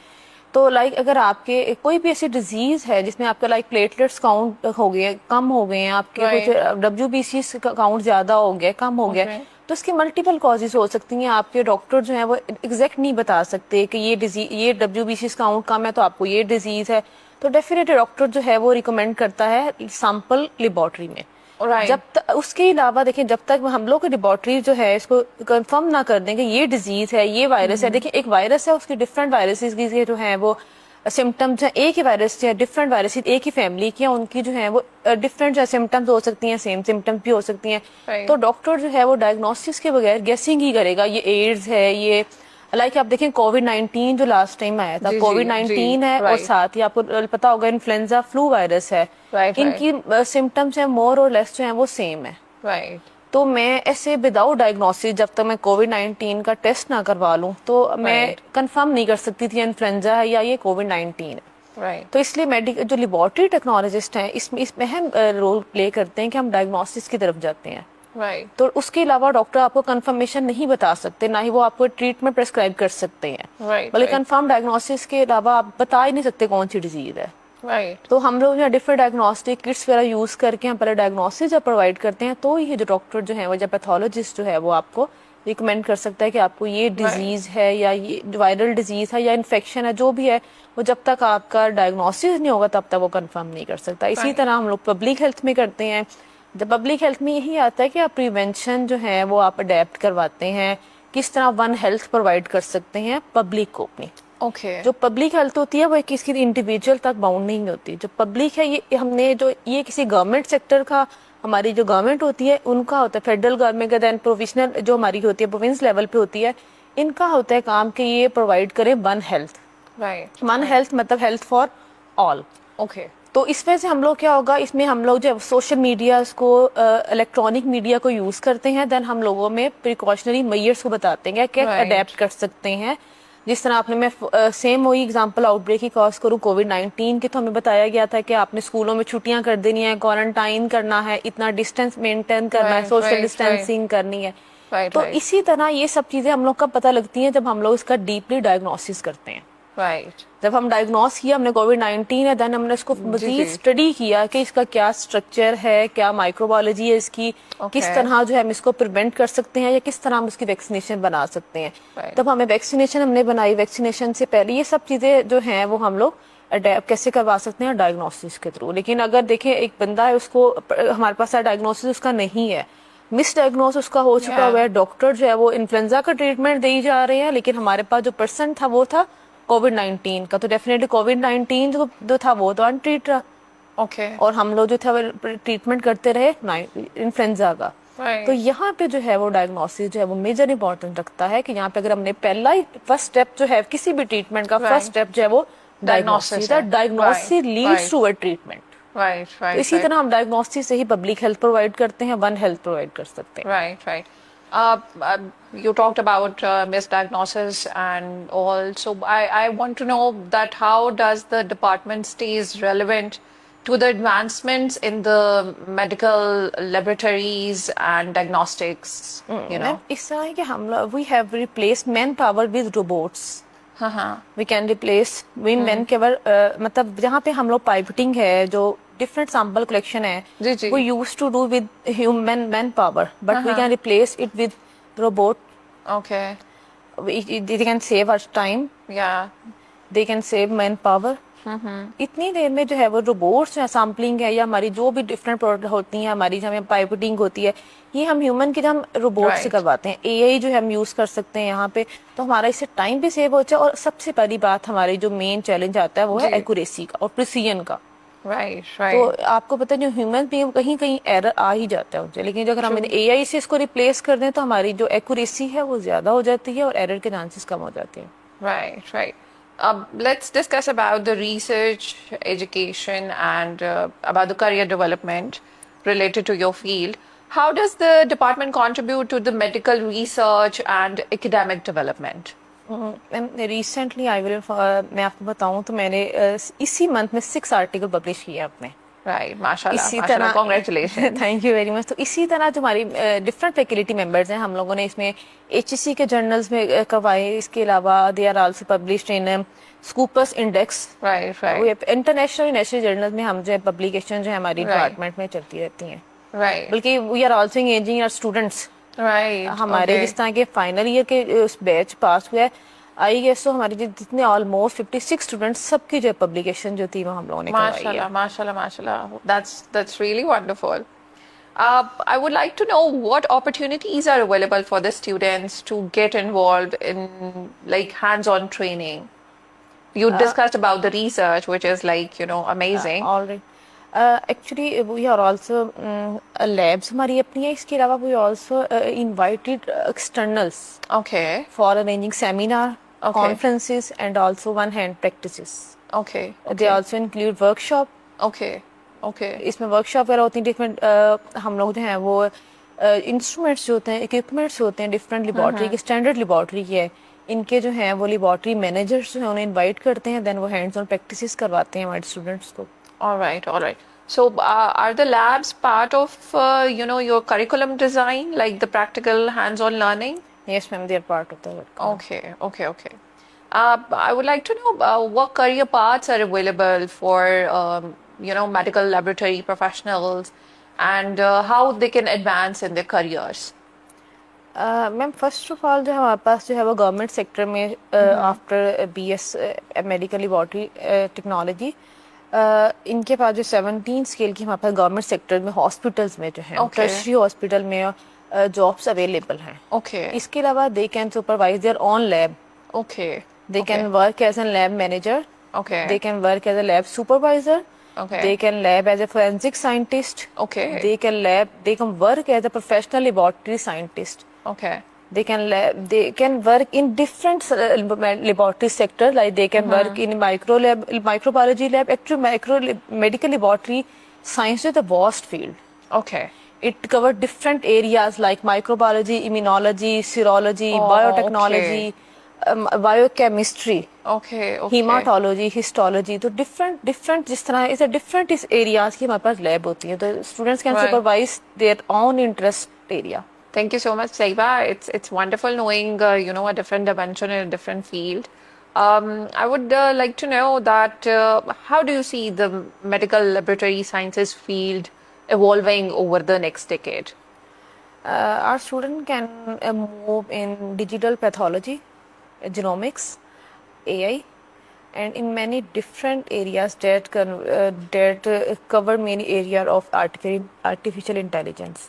तो लाइक अगर आपके कोई भी ऐसी डिजीज है जिसमें आपका लाइक प्लेटलेट्स काउंट हो गए, कम हो गए हैं, आपके Right. कुछ WBC का काउंट ज्यादा हो गया, कम हो गया, Okay. तो इसकी मल्टीपल कॉजेज हो सकती हैं. आपके डॉक्टर जो है वो एग्जैक्ट नहीं बता सकते कि ये डिजीज, ये WBC काउंट कम है तो आपको ये डिजीज है. तो डेफिनेटली डॉक्टर जो है वो रिकमेंड करता है सैंपल लेबोरेटरी में. Right. जब तक उसके अलावा देखिए, जब तक हम लोग लेबोरेटरी जो है इसको कंफर्म ना कर दें कि ये डिजीज है, ये वायरस है. देखिए एक वायरस है, उसकी डिफरेंट वायरसेस की जो है वो सिम्टम्स हैं. एक ही वायरस से डिफरेंट वायरस एक ही फैमिली की हैं, उनकी जो है वो डिफरेंट सिम्टम्स हो सकती हैं, सेम सिम्टम्स भी हो सकती हैं. Right. तो डॉक्टर जो है वो डायग्नोसिस के बगैर गेसिंग ही करेगा ये एड्स है, ये लाइक आप देखें कोविड-19 जो लास्ट टाइम आया था, जी, जी, कोविड-19 जी, है और right. साथ ही आपको पता होगा इन्फ्लुएंजा फ्लू वायरस है. Right, इनकी सिम्टम्स है मोर और लेस जो है वो सेम है. Right. तो मैं ऐसे विदाउट डायग्नोसिस जब तक मैं कोविड-19 का टेस्ट ना करवा लूं तो मैं Right. कंफर्म नहीं कर सकती थी इन्फ्लुएंजा है या ये कोविड-19 है. Right. तो इसलिए मेडिकल जो लेबोरेटरी टेक्नोलॉजिस्ट हैं इसमें अहम रोल प्ले करते हैं कि हम डायग्नोसिस की तरफ जाते हैं. Right. तो उसके अलावा डॉक्टर आपको कंफर्मेशन नहीं बता सकते, ना ही वो आपको ट्रीटमेंट प्रेस्क्राइब कर सकते हैं. Right, बल्कि right. कंफर्म डायग्नोसिस के अलावा आप बता ही नहीं सकते कौन सी डिजीज है. Right. तो हम लोग यहाँ डिफरेंट डायग्नोस्टिक किट्स वगैरह यूज करके हम पहले डायग्नोसिस जब प्रोवाइड करते हैं तो ये जो डॉक्टर जो है वो जब पैथोलॉजिस्ट जो है वो आपको रिकमेंड कर सकता है कि आपको ये डिजीज है या ये वायरल डिजीज है या इन्फेक्शन है, जो भी है वो जब तक आपका डायग्नोसिस नहीं होगा तब तक वो कंफर्म नहीं कर सकता. इसी Right. तरह हम लोग पब्लिक हेल्थ में करते हैं. जब पब्लिक हेल्थ में यही आता है कि आप प्रिवेंशन जो है वो आप अडेप्ट करवाते हैं, किस तरह वन हेल्थ प्रोवाइड कर सकते हैं पब्लिक को अपनी. Okay. जो पब्लिक हेल्थ होती है वो किसी इंडिविजुअल तक बाउंड नहीं होती. जो पब्लिक है ये हमने जो ये किसी गवर्नमेंट सेक्टर का, हमारी जो गवर्नमेंट होती है उनका होता है, फेडरल गवर्नमेंट का, देन प्रोविजनल जो हमारी होती है प्रोविंस लेवल पे होती है, इनका होता है काम कि ये प्रोवाइड करें one health. Right. One health मतलब हेल्थ फॉर ऑल. Okay. तो इसमें से हम लोग क्या होगा, इसमें हम लोग जो सोशल मीडिया को, इलेक्ट्रॉनिक मीडिया को यूज करते हैं, देन हम लोगों में प्रिकॉशनरी मेजर्स को बताते हैं कि Right. अडेप्ट कर सकते हैं. जिस तरह आपने, मैं सेम वही एग्जांपल आउटब्रेक की कॉज करूँ कोविड-19 की, तो हमें बताया गया था कि आपने स्कूलों में छुट्टियां कर देनी है, क्वारंटाइन करना है, इतना डिस्टेंस मेंटेन करना है, Right, सोशल right, डिस्टेंसिंग करनी है. Right, तो right. इसी तरह ये सब चीजें हम लोग का पता लगती हैं जब हम लोग इसका डीपली डायग्नोसिस करते हैं. Right. जब हम डायग्नोस किया, हमने कोविड-19 है, देन हमने इसको मजीद जी. स्टडी किया कि इसका क्या स्ट्रक्चर है, क्या माइक्रोबायोलॉजी है इसकी, किस तरह जो है हम इसको प्रिवेंट कर सकते हैं या किस तरह हम उसकी वैक्सीनेशन बना सकते हैं. Right. तब हमें वैक्सीनेशन हमने बनाई. वैक्सीनेशन से पहले ये सब चीजें जो हैं वो हम लोग अडेप्ट कैसे करवा सकते हैं डायग्नोसिस के थ्रू. लेकिन अगर देखें एक बंदा है, उसको हमारे पास डायग्नोसिस उसका नहीं है, मिस डायग्नोस उसका हो चुका Yeah. हुआ है, डॉक्टर जो है वो इन्फ्लुएंजा का ट्रीटमेंट दे जा रहे हैं, लेकिन हमारे पास जो पर्सन था वो था कोविड-19 का. तो डेफिनेटली कोविड-19 जो था वो तो अनट्रीट रहा, Okay. और हम लोग जो था वो ट्रीटमेंट करते रहे इन्फ्लुएंजा का. Right. तो यहाँ पे जो है वो डायग्नोसिस जो है वो मेजर इंपॉर्टेंट रखता है कि यहाँ पे अगर हमने पहला ही फर्स्ट स्टेप जो है किसी भी ट्रीटमेंट का, Right. फर्स्ट स्टेप जो है वो डायग्नोसिस है. है. Diagnosis Right. Leads Right. To a treatment. Right. तो Right. इसी Right. तरह हम डायग्नोसिस से ही पब्लिक हेल्थ प्रोवाइड करते हैं, वन हेल्थ प्रोवाइड कर सकते हैं. Right, right. You talked about misdiagnosis and all. So I want to know that how does the department stays relevant to the advancements in the medical laboratories and diagnostics, you know? Ma'am इस तरह है कि हम लोग we have replace manpower with robots. We can replace man केवल मतलब जहाँ पे हम लोग पाइपटिंग है, जो डिफरेंट सैंपल कलेक्शन है, जी, जी. वो use to do with human manpower, but we can replace it with robot. Okay. They can save our time, Yeah. They can save manpower. इतनी देर में जो है वो रोबोट्स है, सैम्पलिंग है, या हमारी जो भी डिफरेंट प्रोडक्ट होती हैं, हमारी जब पाइपटिंग होती है, ये हम ह्यूमन की हम रोबोट से Right. करवाते हैं. एआई जो है हम यूज कर सकते हैं यहाँ पे, तो हमारा इससे टाइम भी सेव हो जाए. और सबसे पहली बात हमारी जो मेन चैलेंज आता है वो है जी. एक्यूरेसी का और प्रिसीजन का. Right, तो right. आपको पता है जो ह्यूमन भी कहीं कहीं एरर आ ही जाता है उनसे, लेकिन जो अगर हम एआई से इसको रिप्लेस कर दें तो हमारी जो एक्यूरेसी है वो ज्यादा हो जाती है और एरर के चांसेस कम हो जाते हैं. Right, right. Let's discuss about the research, education, and about the career development related to your field. How does the department contribute to the medical research and academic development? Ma'am recently I will मैं आपको बताऊं तो मैंने इसी month में 6 article publish किए अपने. Right, mashallah, इसी mashallah, तरह congratulations. Thank you very much. तो इसी तरह जो हमारी डिफरेंट फैकल्टी मेंबर्स हैं हम लोगों ने इसमें एचईसी के जर्नल्स में करवाए. इसके अलावा they are also published in Scopus index. Right, right, international national journals में हम जो है पब्लिकेशन जो है हमारी Right. डिपार्टमेंट में चलती रहती हैं. right, बल्कि we are also engaging our students. right. हमारे Okay. जिस तरह के फाइनल ईयर के उस बैच पास हुआ है आई गेस तो हमारे जितने ऑलमोस्ट 56 स्टूडेंट्स सबकी जो पब्लिकेशन जो थी वो हम लोगों ने करवाई है. Mashallah, mashallah, mashallah. That's really wonderful. I would like to know what opportunities are available for the students to get involved in like hands-on training. You discussed about the research, which is like, amazing. Alright. Actually we are also labs हमारी अपनी है. इसके अलावा we also invited externals Okay, for arranging seminar, Okay. conferences and also one hand practices. okay, They okay, also include workshop. okay, okay. इसमें workshop वगैरह होती हैं different. हम लोग जो हैं वो इंस्ट्रूमेंट्स जो होते हैं, इक्विपमेंट्स जो होते हैं डिफरेंट लेबॉर्टरी की, स्टैंडर्ड लेबॉर्टरी की है, इनके जो हैं वो लेबॉर्टरी मैनेजर्स जो हैं उन्हें इनवाइट करते हैं. देन वो हैंड्स ऑन प्रैक्टिसेस करवाते हैं हमारे स्टूडेंट्स को. All right, all right. So, are the labs part of, your curriculum design, like the practical hands-on learning? Yes ma'am, they are part of the work. Okay, okay, okay. I would like to know what career paths are available for, medical laboratory professionals and how they can advance in their careers. Ma'am first of all जो हमारे पास जो है वो government sector में after BS medical laboratory technology इनके पास जो 17 स्केल की हमारे पास गवर्नमेंट सेक्टर में हॉस्पिटल्स में जो है Okay. टर्शरी हॉस्पिटल में जॉब्स अवेलेबल हैं. Okay, इसके अलावा they can supervise their own lab. okay, They okay, can work as a lab manager. okay, They can work as a lab supervisor. okay, They can lab as a forensic scientist. okay, They can work as a professional laboratory scientist. okay, They can work in different laboratory sectors. Like they can work in microbiology lab. Actually, medical laboratory science is a vast field. okay. It covers different areas like microbiology, immunology, serology, biotechnology, biochemistry, Okay, okay. hematology, histology. तो different जिस तरह इस different इस areas की हमारे पास lab होती है. तो students can Right. supervise their own interest area. Thank you so much, Saiba. It's wonderful knowing a different dimension in a different field. I would like to know that how do you see the medical laboratory sciences field evolving over the next decade? Our student can move in digital pathology, genomics, AI, and in many different areas that cover many areas of artificial intelligence.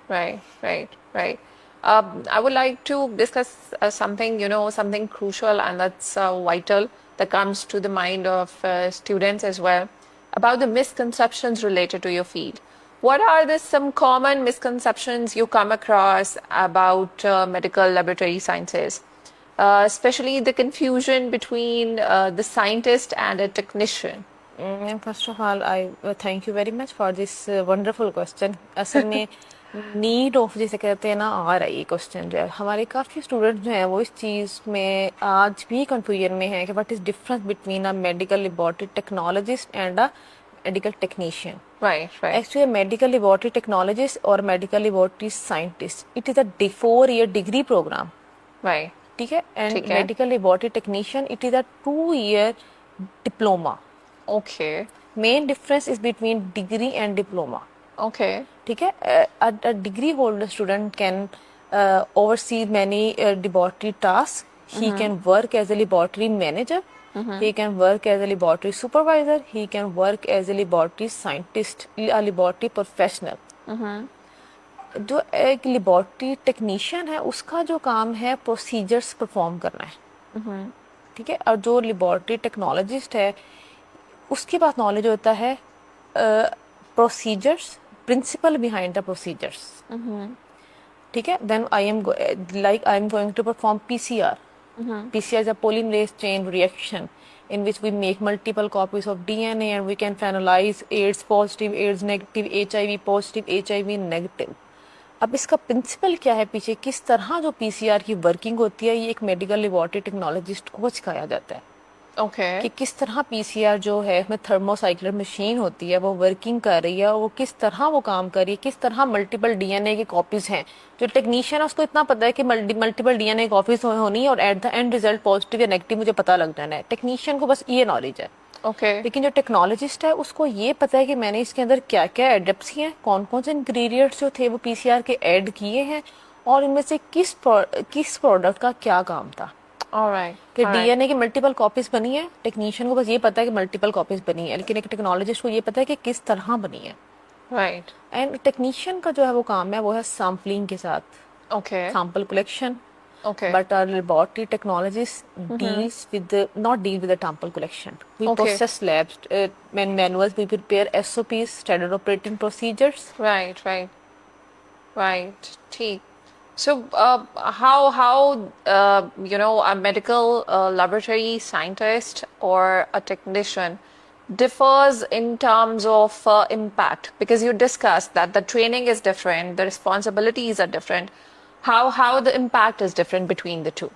Right, right, right. I would like to discuss something, something crucial and that's vital that comes to the mind of students as well about the misconceptions related to your field. What are some common misconceptions you come across about medical laboratory sciences, especially the confusion between the scientist and a technician? First of all, I thank you very much for this wonderful question. असल में need of जिसे कहते हैं ना आ रहा है ये question जो है. हमारे काफ़ी स्टूडेंट जो हैं वो इस चीज़ में आज भी कंफ्यूजन में है कि what is difference between a medical laboratory technologist and a medical technician. Right, right. Actually, a medical laboratory technologist or medical laboratory scientist, it is a 4-year degree program. Right. ठीक है. And ठीक है. medical laboratory technician, it is a 2-year diploma. Okay. Main difference is between degree and diploma. Okay. ठीक है. A degree holder student can oversee many laboratory tasks. He can work as a laboratory manager. He can work as a laboratory supervisor. He can work as a laboratory scientist, a laboratory professional. जो एक laboratory technician है उसका जो काम है procedures perform करना है. ठीक है. और जो लेबॉर्टरी टेक्नोलॉजिस्ट है उसके पास नॉलेज होता है procedures, principle behind the procedures, ठीक है. Then I am going to perform PCR. PCR is a polymerase chain reaction in which we make multiple copies of DNA and we can finalize AIDS positive, AIDS negative, HIV positive, HIV negative. अब इसका principal क्या है पीछे, किस तरह जो PCR की working होती है, ये एक मेडिकल लेबोरेटरी टेक्नोलॉजिस्ट को सिखाया जाता है. Okay. कि किस तरह PCR जो है उसमें थर्मोसाइक्लर मशीन होती है वो वर्किंग कर रही है, वो किस तरह वो काम कर रही है, किस तरह मल्टीपल DNA की कॉपीज हैं. जो टेक्नीशियन है उसको इतना पता है कि मल्टीपल DNA कॉपीज होनी है और at the end result positive या नेगेटिव मुझे पता लग जाना है. टेक्नीशियन को बस ये नॉलेज है. Okay. लेकिन जो टेक्नोलॉजिस्ट है उसको ये पता है कि मैंने इसके अंदर क्या क्या एडप्ट किए हैं, कौन कौन से इंग्रेडिएंट्स जो थे वो PCR के ऐड किए हैं और इनमें से किस प्रोडक्ट का क्या काम था. All right. कि All right. DNA की मल्टीपल कॉपीज बनी है. टेक्नीशियन को बस ये पता है कि मल्टीपल कॉपीज बनी है, लेकिन एक टेक्नोलॉजिस्ट को ये पता है कि किस तरह बनी है. Right. एंड टेक्नीशियन का जो है वो काम है वो है सैम्पलिंग के साथ, Okay. Sample collection. Okay. But our laboratory technologist deals with not deal with the sample collection. We Okay. process labs, manuals. We prepare SOPs, standard operating procedures. Right, right, right. ठीक. So, how you know, a medical laboratory scientist or a technician differs in terms of impact? Because you discussed that the training is different, the responsibilities are different. How the impact is different between the two?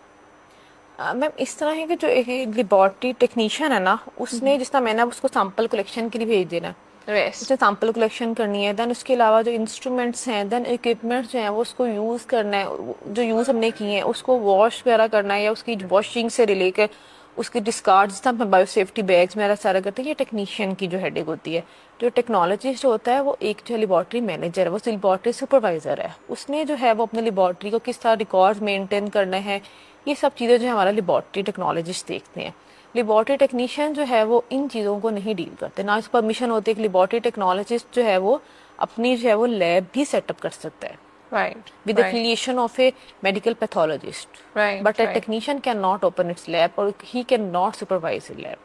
Ma'am इस तरह है कि जो एक laboratory technician है ना, उसने जिस तरह मैंने उसको सैंपल कलेक्शन के लिए भेज देना, Yes. उसने सैंपल कलेक्शन करनी है. देन उसके अलावा जो इंस्ट्रूमेंट्स हैं, देन इक्विपमेंट्स जो हैं वो उसको यूज़ करना है, जो यूज़ हमने किए हैं उसको वॉश वगैरह करना है या उसकी वॉशिंग से रिलेटेड उसकी डिस्कार्ड जिस तरह बायो सेफ्टी बैग्स वगैरह सारा करते हैं, ये टेक्नीशियन की जो हेडेक होती है. जो टेक्नोलॉजिस्ट होता है वो एक जो लेबोरेटरी मैनेजर है, वो लेबोरेटरी सुपरवाइजर है. उसने जो है वो अपने लेबोरेटरी को किस तरह रिकॉर्ड मेंटेन करना है, ये सब चीज़ें जो है हमारा लेबोरेटरी टेक्नोलॉजिस्ट देखते हैं. लेबोरेटरी टेक्नीशियन जो है वो इन चीज़ों को नहीं डील करते. ना इस परमिशन होती है कि लेबोरेटरी टेक्नोलॉजिस्ट जो है वो अपनी जो है वो लैब भी सेटअप कर सकता है Right. with the Right. affiliation of a medical pathologist. Right. But a right. technician cannot open its lab or he cannot supervise a lab.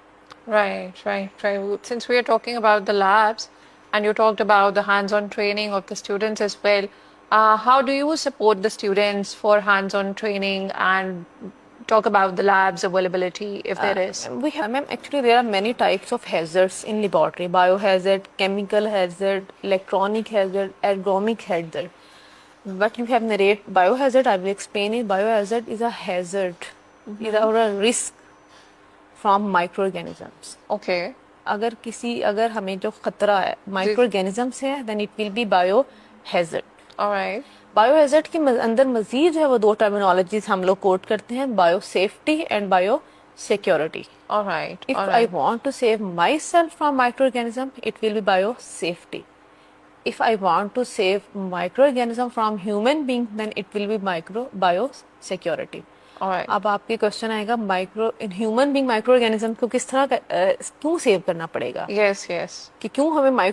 Right, right, right. Since we are talking about the labs and you talked about the hands-on training of the students as well, how do you support the students for hands-on training and talk about the labs availability if there is? We have, ma'am, actually there are many types of hazards in laboratory: biohazard, chemical hazard, electronic hazard, ergonomic hazard. What you have narrated biohazard, I will explain it. Biohazard is a hazard, is or a risk from microorganisms. Okay. अगर हमें जो खतरा है microorganism से है, then it will be biohazard. All right. बायोहैजर्ड के अंदर मजीद जो है वो दो टर्मिनोलॉजीज हम लोग कोट करते हैं, bio safety and bio security. All right. If all I right. want to save myself from microorganism, it will be bio safety. If I want to save microorganism from human being, then it will be bio security. All right. अब आपके question आएगा human being microorganism को किस तरह क्यों save करना पड़ेगा, Yes, yes. कि क्यों हमें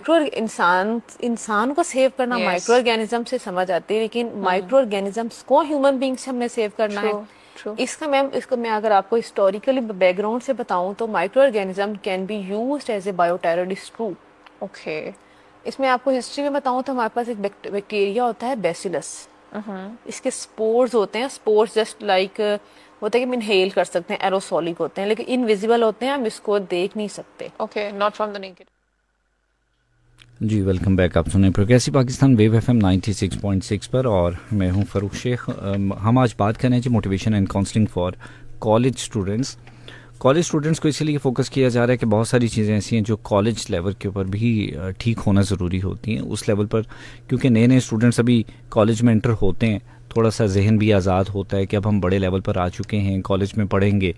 इंसान को सेव करना Yes. माइक्रोऑर्गेनिज्म से समझ आती है, लेकिन माइक्रोऑर्गेनिज्म्स को ह्यूमन बीइंग से हमने सेव करना True, है. true. इसको मैं अगर आपको हिस्टोरिकली बैकग्राउंड से बताऊं तो microorganism can be used as a bioterrorist too. Okay. इसमें आपको हिस्ट्री में बताऊं तो हमारे पास एक बैक्टीरिया होता है बेसिलस. इसके स्पोर्स होते हैं. स्पोर्स जस्ट लाइक होता है कि हम इनहेल कर सकते हैं, एरोसोलिक होते हैं, लेकिन इनविजिबल होते हैं, हम इसको देख नहीं सकते. Okay. Not from the naked. जी वेलकम बैक. आप सुने प्रोग्रेसिव पाकिस्तान वेव FM 96.6 पर और मैं हूं फ़रूक शेख. हम आज बात कर रहे हैं जी motivation and counselling for college students. College students को इसीलिए फोकस किया जा रहा है कि बहुत सारी चीज़ें ऐसी हैं जो कॉलेज लेवल के ऊपर भी ठीक होना ज़रूरी होती हैं. उस लेवल पर क्योंकि नए नए स्टूडेंट्स अभी कॉलेज में एंटर होते हैं, थोड़ा सा जहन भी आज़ाद होता है कि अब हम बड़े लेवल पर आ चुके हैं, कॉलेज में पढ़ेंगे,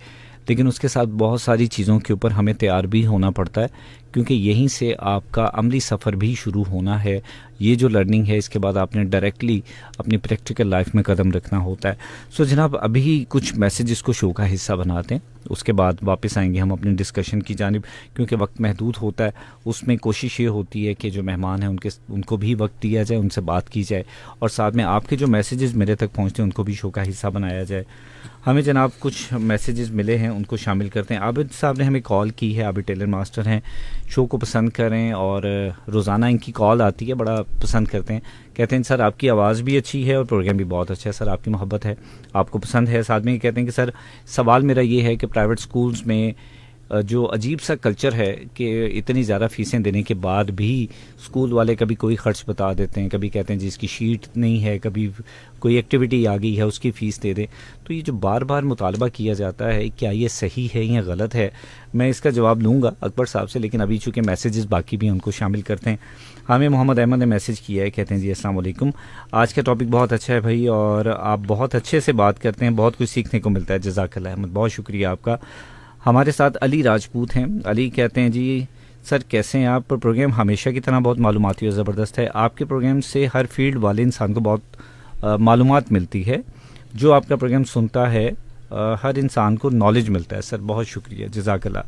लेकिन उसके साथ बहुत सारी चीज़ों के ऊपर हमें तैयार भी होना पड़ता है क्योंकि यहीं से आपका अमली सफ़र भी शुरू होना है. ये जो लर्निंग है इसके बाद आपने डायरेक्टली अपनी प्रैक्टिकल लाइफ में कदम रखना होता है. सो जनाब अभी कुछ मैसेजेस को शो का हिस्सा बनाते हैं, उसके बाद वापस आएंगे हम अपनी डिस्कशन की जानिब. क्योंकि वक्त महदूद होता है, उसमें कोशिश ये होती है कि जो मेहमान हैं उनको भी वक्त दिया जाए, उनसे बात की जाए और साथ में आपके जो मैसेजेस मेरे तक पहुँचते हैं उनको भी शो का हिस्सा बनाया जाए. हमें जनाब कुछ मैसेजेस मिले हैं, उनको शामिल करते हैं। आबिद साहब ने हमें कॉल की है, आबिद टेलर मास्टर हैं, शो को पसंद करें और रोज़ाना इनकी कॉल आती है, बड़ा पसंद करते हैं। कहते हैं सर आपकी आवाज़ भी अच्छी है और प्रोग्राम भी बहुत अच्छा है, सर आपकी मोहब्बत है, आपको पसंद है। साथ में ये कहते हैं कि सर सवाल मेरा ये है कि प्राइवेट स्कूल्स में जो अजीब सा कल्चर है कि इतनी ज़्यादा फ़ीसें देने के बाद भी स्कूल वाले कभी कोई ख़र्च बता देते हैं, कभी कहते हैं जी इसकी शीट नहीं है, कभी कोई एक्टिविटी आ गई है उसकी फ़ीस दे दें। तो ये जो बार बार मुतालबा किया जाता है, क्या ये सही है या गलत है? मैं इसका जवाब लूँगा अकबर साहब से, लेकिन अभी चूँकि मैसेजेस बाकी भी हैं उनको शामिल करते हैं। हमें मोहम्मद अहमद ने मैसेज किया है, कहते हैं जी अस्सलाम वालेकुम, आज का टॉपिक बहुत अच्छा है भाई और आप बहुत अच्छे से बात करते हैं, बहुत कुछ सीखने को मिलता है। जज़ाकल्लाह अहमद, बहुत शुक्रिया आपका। हमारे साथ अली राजपूत हैं। अली कहते हैं जी सर कैसे हैं आप? प्रोग्राम हमेशा की तरह बहुत मालूमाती और ज़बरदस्त है। आपके प्रोग्राम से हर फील्ड वाले इंसान को बहुत मालूमात मिलती है। जो आपका प्रोग्राम सुनता है हर इंसान को नॉलेज मिलता है। सर बहुत शुक्रिया, जज़ाकल्लाह।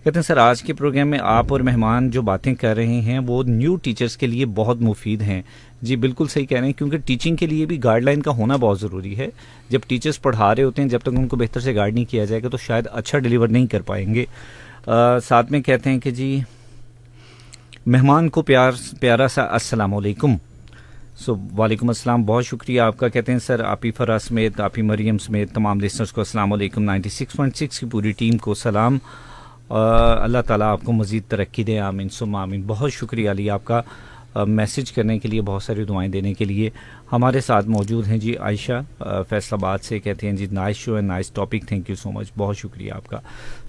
कहते हैं सर आज के प्रोग्राम में आप और मेहमान जो बातें कर रहे हैं वो न्यू टीचर्स के लिए बहुत मुफीद हैं। जी बिल्कुल सही कह रहे हैं, क्योंकि टीचिंग के लिए भी गाइडलाइन का होना बहुत ज़रूरी है। जब टीचर्स पढ़ा रहे होते हैं, जब तक उनको बेहतर से गाइड नहीं किया जाएगा तो शायद अच्छा डिलीवर नहीं कर पाएंगे। साथ में कहते हैं कि जी मेहमान को प्यारा सा अस्सलाम वालेकुम। सो वालेकुम अस्सलाम, बहुत शुक्रिया आपका। कहते हैं सर आपी फरा समेत, आपी मरियम समेत तमाम लिसनर्स को अस्सलाम वालेकुम। 96.6 की पूरी टीम को सलाम। अल्लाह ताला आपको मज़ीद तरक्की दे, आमीन सुम्मा आमीन। बहुत शुक्रिया अली आपका मैसेज करने के लिए, बहुत सारी दुआएं देने के लिए। हमारे साथ मौजूद हैं जी आयशा फैसलाबाद से, कहते हैं जी nice show and nice topic, thank you so much, बहुत शुक्रिया आपका।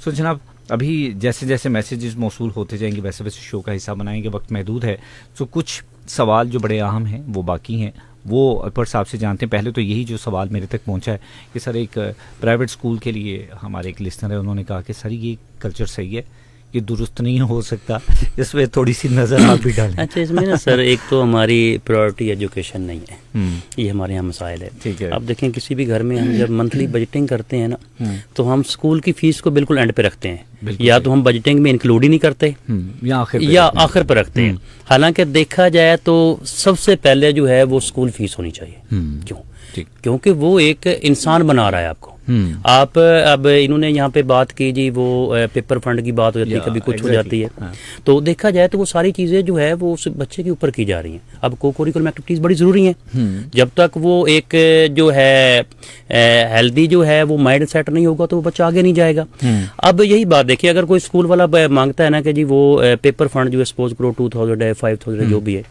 सो जनाब अभी जैसे जैसे मैसेजेस मौसूल होते जाएंगे वैसे वैसे शो का हिस्सा बनाएंगे, वक्त महदूद है। सो कुछ सवाल जो बड़े अहम हैं वो बाकी हैं, वो अकबर साहब से जानते हैं। पहले तो यही जो सवाल मेरे तक पहुंचा है कि सर एक प्राइवेट स्कूल के लिए हमारे एक लिस्नर है, उन्होंने कहा कि सर ये कल्चर सही है, ये दुरुस्त नहीं हो सकता, इसमें थोड़ी सी नज़र आप भी डालें। अच्छा, इसमें ना सर एक तो हमारी प्रायोरिटी एजुकेशन नहीं है, ये हमारे यहाँ मसाइल है। ठीक है, आप देखें किसी भी घर में हम जब मंथली बजटिंग करते हैं ना तो हम स्कूल की फीस को बिल्कुल एंड पे रखते हैं, या तो हम बजटिंग में इंक्लूड ही नहीं करते या आखिर पे रखते हैं। हालांकि देखा जाए तो सबसे पहले जो है वो स्कूल फीस होनी चाहिए। क्यों? क्योंकि वो एक इंसान बना रहा है आपको। आप अब इन्होंने यहाँ पे बात की जी वो पेपर फंड की बात हो जाती है, कभी कुछ हो जाती है। तो देखा जाए तो वो सारी चीज़ें जो है वो उस बच्चे के ऊपर की जा रही हैं। अब को-करिकुलम एक्टिविटीज़ बड़ी ज़रूरी हैं। जब तक वो एक जो है हेल्दी जो है वो माइंड सेट नहीं होगा तो वो बच्चा आगे नहीं जाएगा। अब यही बात देखिए, अगर कोई स्कूल वाला मांगता है ना कि जी वो पेपर फंड जो है सपोज करो 2000 है 5000 जो भी है,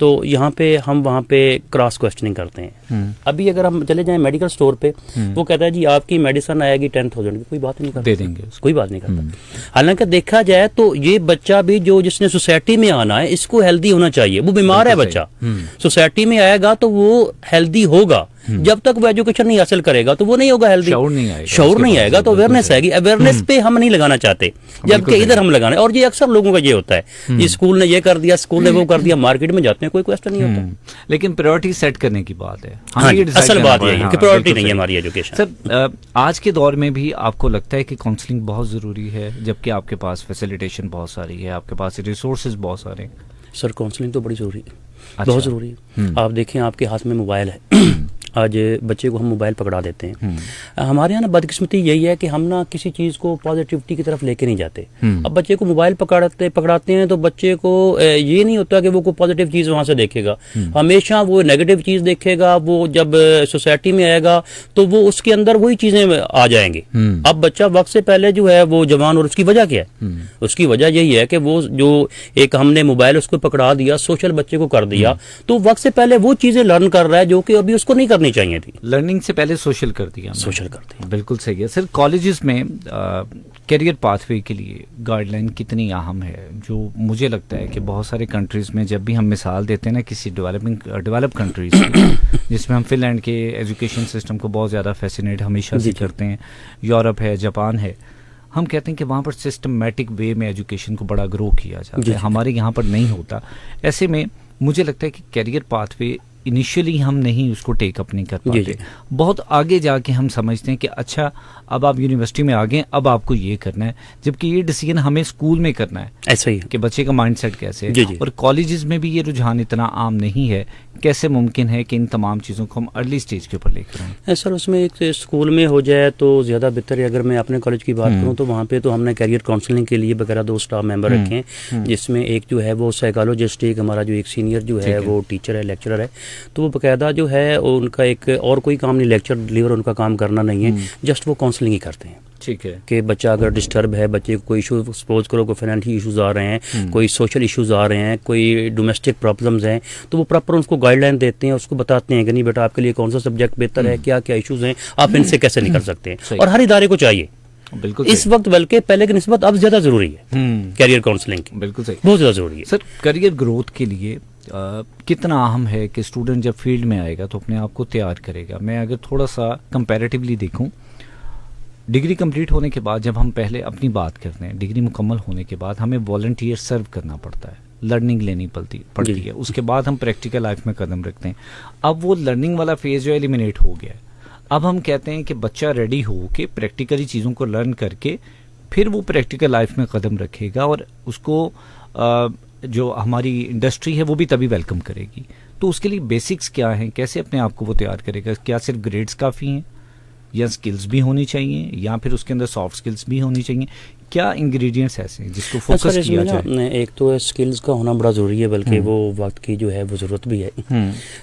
तो यहाँ पे हम वहाँ पे क्रॉस क्वेश्चनिंग करते हैं। अभी अगर हम चले जाएं मेडिकल स्टोर पे, वो कहता है जी आपकी मेडिसिन आएगी 10,000 की, कोई बात नहीं करता, दे देंगे, कोई बात नहीं करता। हालांकि देखा जाए तो ये बच्चा भी जो जिसने सोसाइटी में आना है, इसको हेल्दी होना चाहिए। वो बीमार है बच्चा, सोसाइटी में आएगा तो वो हेल्दी होगा। जब तक वो एजुकेशन नहीं हासिल करेगा तो वो नहीं होगा हेल्दी, शऊर नहीं आएगा तो अवेयरनेस आएगी। अवेयरनेस पे हम नहीं लगाना चाहते, जबकि इधर हम लगाना। और ये अक्सर लोगों का ये होता है, ये स्कूल ने ये कर दिया, स्कूल ने वो कर दिया, मार्केट में जाते हैं कोई क्वेश्चन नहीं होता। लेकिन प्रायोरिटी सेट करने की बात है। असल बात यही है कि प्रायोरिटी नहीं है हमारी एजुकेशन। सर आज के दौर में भी आपको लगता है कि काउंसलिंग बहुत ज़रूरी है, जबकि आपके पास फैसिलिटेशन बहुत सारी है, आपके पास रिसोर्सेज बहुत सारे हैं? सर काउंसलिंग तो बड़ी ज़रूरी है, बहुत ज़रूरी है। आप देखें आपके हाथ में मोबाइल है, आज बच्चे को हम मोबाइल पकड़ा देते हैं। हमारे यहाँ ना बदकिस्मती यही है कि हम ना किसी चीज़ को पॉजिटिविटी की तरफ लेके नहीं जाते। अब बच्चे को मोबाइल पकड़ाते हैं तो बच्चे को ये नहीं होता कि वो कोई पॉजिटिव चीज़ वहाँ से देखेगा, हमेशा वो नेगेटिव चीज़ देखेगा। वो जब सोसाइटी में आएगा तो वो उसके अंदर वही चीज़ें आ जाएंगी। अब बच्चा वक्त से पहले जो है वो जवान, और उसकी वजह क्या है? उसकी वजह यही है कि वो जो एक हमने मोबाइल उसको पकड़ा दिया, सोशल बच्चे को कर दिया, तो वक्त से पहले वो चीज़ें लर्न कर रहा है जो कि अभी उसको नहीं करनी चाहिए थी। लर्निंग से पहले सोशल कर दिया, बिल्कुल सही है। सर कॉलेजेस में करियर पाथवे के लिए गाइडलाइन कितनी अहम है? जो मुझे लगता है कि बहुत सारे कंट्रीज में जब भी हम मिसाल देते हैं ना किसी डेवलप कंट्रीज की, जिसमें हम फिनलैंड के एजुकेशन सिस्टम को बहुत ज़्यादा फैसिनेट हमेशा से करते हैं, यूरोप है, जापान है, हम कहते हैं कि वहाँ पर सिस्टमेटिक वे में एजुकेशन को बड़ा ग्रो किया जाता है, हमारे यहाँ पर नहीं होता। ऐसे में मुझे लगता है कि कैरियर पाथवे इनिशियली हम नहीं उसको टेक अप नहीं कर जी, पाते, जी। बहुत आगे जाके हम समझते हैं कि अच्छा अब आप यूनिवर्सिटी में आ गए, अब आपको ये करना है, जबकि ये डिसीजन हमें स्कूल में करना है ऐसा ही है। कि बच्चे का माइंडसेट कैसे है। जी, जी। और कॉलेजेस में भी ये रुझान इतना आम नहीं है, कैसे मुमकिन है कि इन तमाम चीज़ों को हम अर्ली स्टेज के ऊपर लेकर आएं? सर उसमें एक स्कूल में हो जाए तो ज़्यादा बेहतर है। अगर मैं अपने कॉलेज की बात करूं तो वहाँ पे तो हमने कैरियर काउंसलिंग के लिए वगैरह 2 स्टाफ मेंबर रखे हैं, जिसमें एक जो है वो साइकोलॉजिस्ट, एक हमारा जो एक सीनियर जो है वो टीचर है, लेक्चरर है। तो वो बाकायदा जो है उनका एक और कोई काम नहीं, लेक्चर डिलीवर उनका काम करना नहीं है, जस्ट वो काउंसलिंग ही करते हैं ठीक है। कि बच्चा अगर डिस्टर्ब है, बच्चे को कोई इशू, सपोज करो कोई फाइनेंशियल इश्यूज आ रहे हैं, कोई सोशल इश्यूज आ रहे हैं, कोई डोमेस्टिक प्रॉब्लम्स हैं, तो वो प्रॉपर उसको गाइडलाइन देते हैं, उसको बताते हैं कि नहीं बेटा आपके लिए कौन सा सब्जेक्ट बेहतर है, क्या क्या इश्यूज हैं, आप इनसे कैसे निकल सकते हैं। और हर इदारे को चाहिए बिल्कुल इस वक्त, बल्कि पहले की निस्बत अब ज्यादा जरूरी है कैरियर काउंसलिंग, बिल्कुल सही, बहुत ज्यादा जरूरी है। सर करियर ग्रोथ के लिए कितना अहम है कि स्टूडेंट जब फील्ड में आएगा तो अपने आप को तैयार करेगा? मैं अगर थोड़ा सा कंपैरेटिवली देखूं, डिग्री कंप्लीट होने के बाद जब हम पहले अपनी बात करते हैं, डिग्री मुकम्मल होने के बाद हमें वॉलंटियर सर्व करना पड़ता है, लर्निंग लेनी पड़ती है, उसके बाद हम प्रैक्टिकल लाइफ में कदम रखते हैं। अब वो लर्निंग वाला फेज जो एलिमिनेट हो गया है, अब हम कहते हैं कि बच्चा रेडी हो के प्रैक्टिकली चीज़ों को लर्न करके फिर वो प्रैक्टिकल लाइफ में कदम रखेगा और उसको जो हमारी इंडस्ट्री है वो भी तभी वेलकम करेगी। तो उसके लिए बेसिक्स क्या हैं, कैसे अपने आप को वो तैयार करेगा? क्या सिर्फ ग्रेड्स काफ़ी हैं या स्किल्स भी होनी चाहिए या फिर उसके अंदर सॉफ्ट स्किल्स भी होनी चाहिए? क्या इंग्रेडिएंट्स ऐसे हैं जिसको फोकस किया जाए? एक तो स्किल्स का होना बड़ा ज़रूरी है, बल्कि वो वक्त की जो है वो ज़रूरत भी है।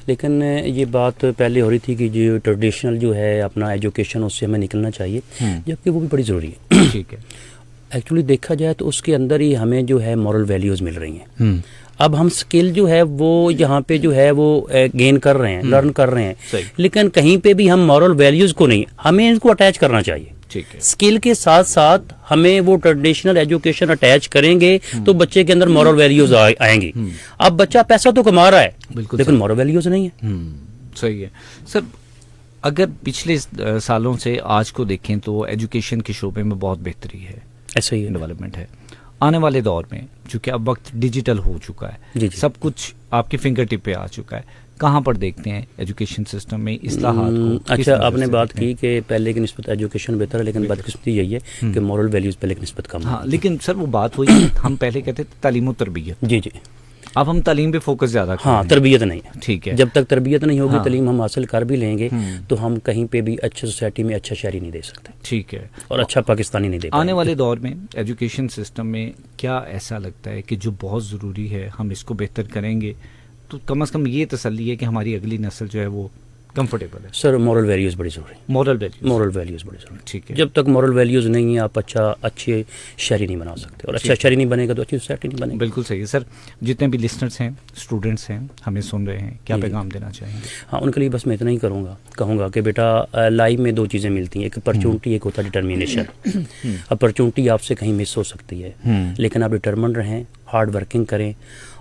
लेकिन ये बात पहले हो रही थी कि जो ट्रेडिशनल जो है अपना एजुकेशन, उससे हमें निकलना चाहिए, जबकि वो भी बड़ी ज़रूरी है। ठीक है। एक्चुअली देखा जाए तो उसके अंदर ही हमें जो है मॉरल वैल्यूज़ मिल रही हैं। अब हम स्किल जो है वो यहाँ पे जो है वो गेन कर रहे हैं, लर्न कर रहे हैं, लेकिन कहीं पे भी हम मॉरल वैल्यूज़ को नहीं, हमें इनको अटैच करना चाहिए। ठीक है। स्किल के साथ साथ हमें वो ट्रेडिशनल एजुकेशन अटैच करेंगे तो बच्चे के अंदर मॉरल वैल्यूज आएंगी। अब बच्चा पैसा तो कमा रहा है लेकिन मॉरल वैल्यूज नहीं है। सही है सर। अगर पिछले सालों से आज को देखें तो एजुकेशन के शोबे में बहुत बेहतरी है, ऐसा ही डेवलपमेंट है। आने वाले दौर में चूंकि अब वक्त डिजिटल हो चुका है, जी। सब कुछ आपके फिंगर टिप पे आ चुका है, कहाँ पर देखते हैं एजुकेशन सिस्टम में इस्लाहात को? अच्छा, आपने बात की कि पहले की निस्बत एजुकेशन बेहतर है, लेकिन बदकिस्मती यही है कि मॉरल वैल्यूज पहले की निस्बत कम है। हाँ, लेकिन सर वो बात हुई हम पहले कहते थे तालीम और तरबियत, जी जी, अब हम तालीम पे फोकस ज्यादा कर रहे हैं। तरबियत नहीं है। ठीक है। जब तक तरबियत नहीं होगी, तालीम हम हासिल कर भी लेंगे तो हम कहीं पे भी अच्छी सोसाइटी में अच्छा शहरी नहीं दे सकते। ठीक है। और अच्छा पाकिस्तानी नहीं दे पाएंगे। आने वाले दौर में एजुकेशन सिस्टम में क्या ऐसा लगता है कि जो बहुत ज़रूरी है, हम इसको बेहतर करेंगे तो कम से कम ये तसल्ली है कि हमारी अगली नस्ल जो है वो कंफर्टेबल है? सर मॉरल वैल्यूज़ बड़ी ज़रूरी है। मॉरल वैल्यूज़ बड़ी ज़रूरी। ठीक है। जब तक मॉरल वैल्यूज़ नहीं है, आप अच्छे शहरी नहीं बना सकते, और अच्छा शहरी नहीं बनेगा तो अच्छी सोसाइटी नहीं बनेगी। बिल्कुल सही है सर। जितने भी लिस्टनर्स हैं, स्टूडेंट्स हैं, हमें सुन रहे हैं, क्या पैगाम देना चाहेंगे? हाँ, उनके लिए बस मैं इतना ही कहूँगा कि बेटा लाइफ में 2 चीज़ें मिलती हैं, एक अपॉर्चुनिटी, एक होता है डिटर्मिनेशन। अपॉर्चुनिटी आपसे कहीं मिस हो सकती है, लेकिन आप डिटर्मिन्ड रहें, हार्ड वर्किंग करें,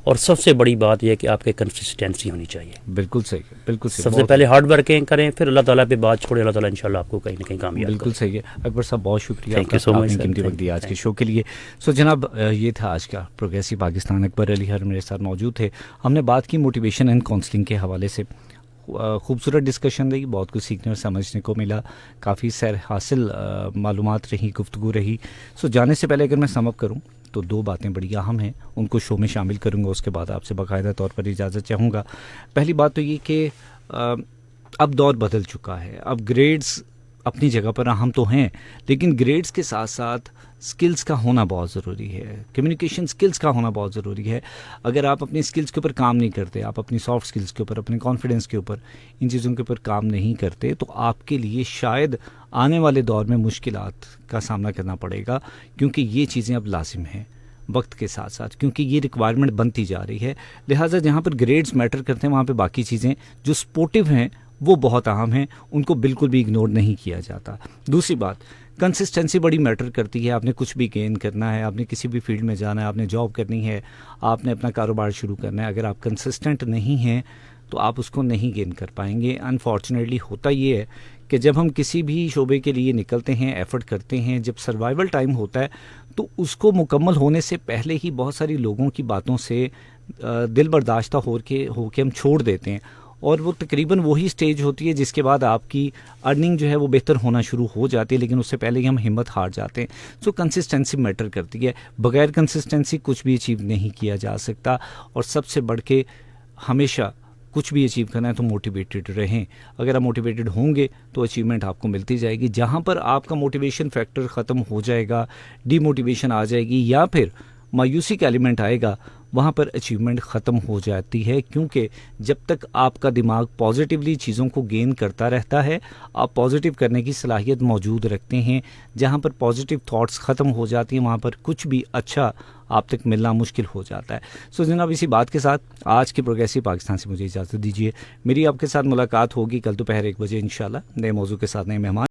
और सबसे बड़ी बात यह है कि आपके कंसिस्टेंसी होनी चाहिए। बिल्कुल सही है, बिल्कुल सही। सबसे पहले हार्ड वर्किंग करें, फिर अल्लाह ताला पे बात छोड़े, अल्लाह ताला इंशाल्लाह आपको कहीं ना कहीं कामयाब। बिल्कुल सही है। अकबर साहब बहुत शुक्रिया आपका, आपने कीमती वक्त दिया आज के शो के लिए। सो जनाब, ये था आज का प्रोग्रेसिव पाकिस्तान। अकबर अली हर मेरे साथ मौजूद थे। हमने बात की मोटिवेशन एंड काउंसलिंग के हवाले से। खूबसूरत डिस्कशन रही, बहुत कुछ सीखने और समझने को मिला, काफ़ी सैर हासिल मालूमात रही, गुफ्तगू रही। सो जाने से पहले अगर मैं समअप करूँ तो 2 बातें बड़ी अहम हैं, उनको शो में शामिल करूँगा, उसके बाद आपसे बाकायदा तौर पर इजाज़त चाहूँगा। पहली बात तो ये कि अब दौर बदल चुका है। अब ग्रेड्स अपनी जगह पर अहम तो हैं, लेकिन ग्रेड्स के साथ साथ स्किल्स का होना बहुत ज़रूरी है, कम्युनिकेशन स्किल्स का होना बहुत ज़रूरी है। अगर आप अपनी स्किल्स के ऊपर काम नहीं करते, आप अपनी सॉफ्ट स्किल्स के ऊपर, अपने कॉन्फिडेंस के ऊपर, इन चीज़ों के ऊपर काम नहीं करते, तो आपके लिए शायद आने वाले दौर में मुश्किलात का सामना करना पड़ेगा, क्योंकि ये चीज़ें अब लाजिम हैं वक्त के साथ साथ, क्योंकि ये रिक्वायरमेंट बनती जा रही है। लिहाजा जहाँ पर ग्रेड्स मैटर करते हैं, वहाँ पर बाकी चीज़ें जो सपोर्टिव हैं वो बहुत अहम हैं, उनको बिल्कुल भी इग्नोर नहीं किया जाता। दूसरी बात, कंसिस्टेंसी बड़ी मैटर करती है। आपने कुछ भी गेन करना है, आपने किसी भी फील्ड में जाना है, आपने जॉब करनी है, आपने अपना कारोबार शुरू करना है, अगर आप कंसिस्टेंट नहीं हैं तो आप उसको नहीं गेन कर पाएंगे। अनफॉर्चुनेटली होता ये है कि जब हम किसी भी शोबे के लिए निकलते हैं, एफर्ट करते हैं, जब सर्वाइवल टाइम होता है तो उसको मुकम्मल होने से पहले ही बहुत सारी लोगों की बातों से दिल बर्दाश्ता हो के हम छोड़ देते हैं, और वो तकरीबन वही स्टेज होती है जिसके बाद आपकी अर्निंग जो है वो बेहतर होना शुरू हो जाती है, लेकिन उससे पहले ही हम हिम्मत हार जाते हैं। सो कंसिस्टेंसी मैटर करती है, बगैर कंसिस्टेंसी कुछ भी अचीव नहीं किया जा सकता। और सबसे बढ़ के हमेशा कुछ भी अचीव करना है तो मोटिवेटेड रहें। अगर आप मोटिवेटेड होंगे तो अचीवमेंट आपको मिलती जाएगी। जहाँ पर आपका मोटिवेशन फैक्टर ख़त्म हो जाएगा, डीमोटिवेशन आ जाएगी या फिर मायूसी का एलिमेंट आएगा, वहाँ पर अचीवमेंट ख़त्म हो जाती है। क्योंकि जब तक आपका दिमाग पॉजिटिवली चीज़ों को गेन करता रहता है, आप पॉजिटिव करने की सलाहियत मौजूद रखते हैं। जहाँ पर पॉजिटिव थॉट्स ख़त्म हो जाती हैं वहाँ पर कुछ भी अच्छा आप तक मिलना मुश्किल हो जाता है। सो जनाब, इसी बात के साथ आज के प्रोग्रेसिव पाकिस्तान से मुझे इजाज़त दीजिए। मेरी आपके साथ मुलाकात होगी कल दोपहर 1 बजे इंशाल्लाह, नए मौजू के साथ, नए मेहमान।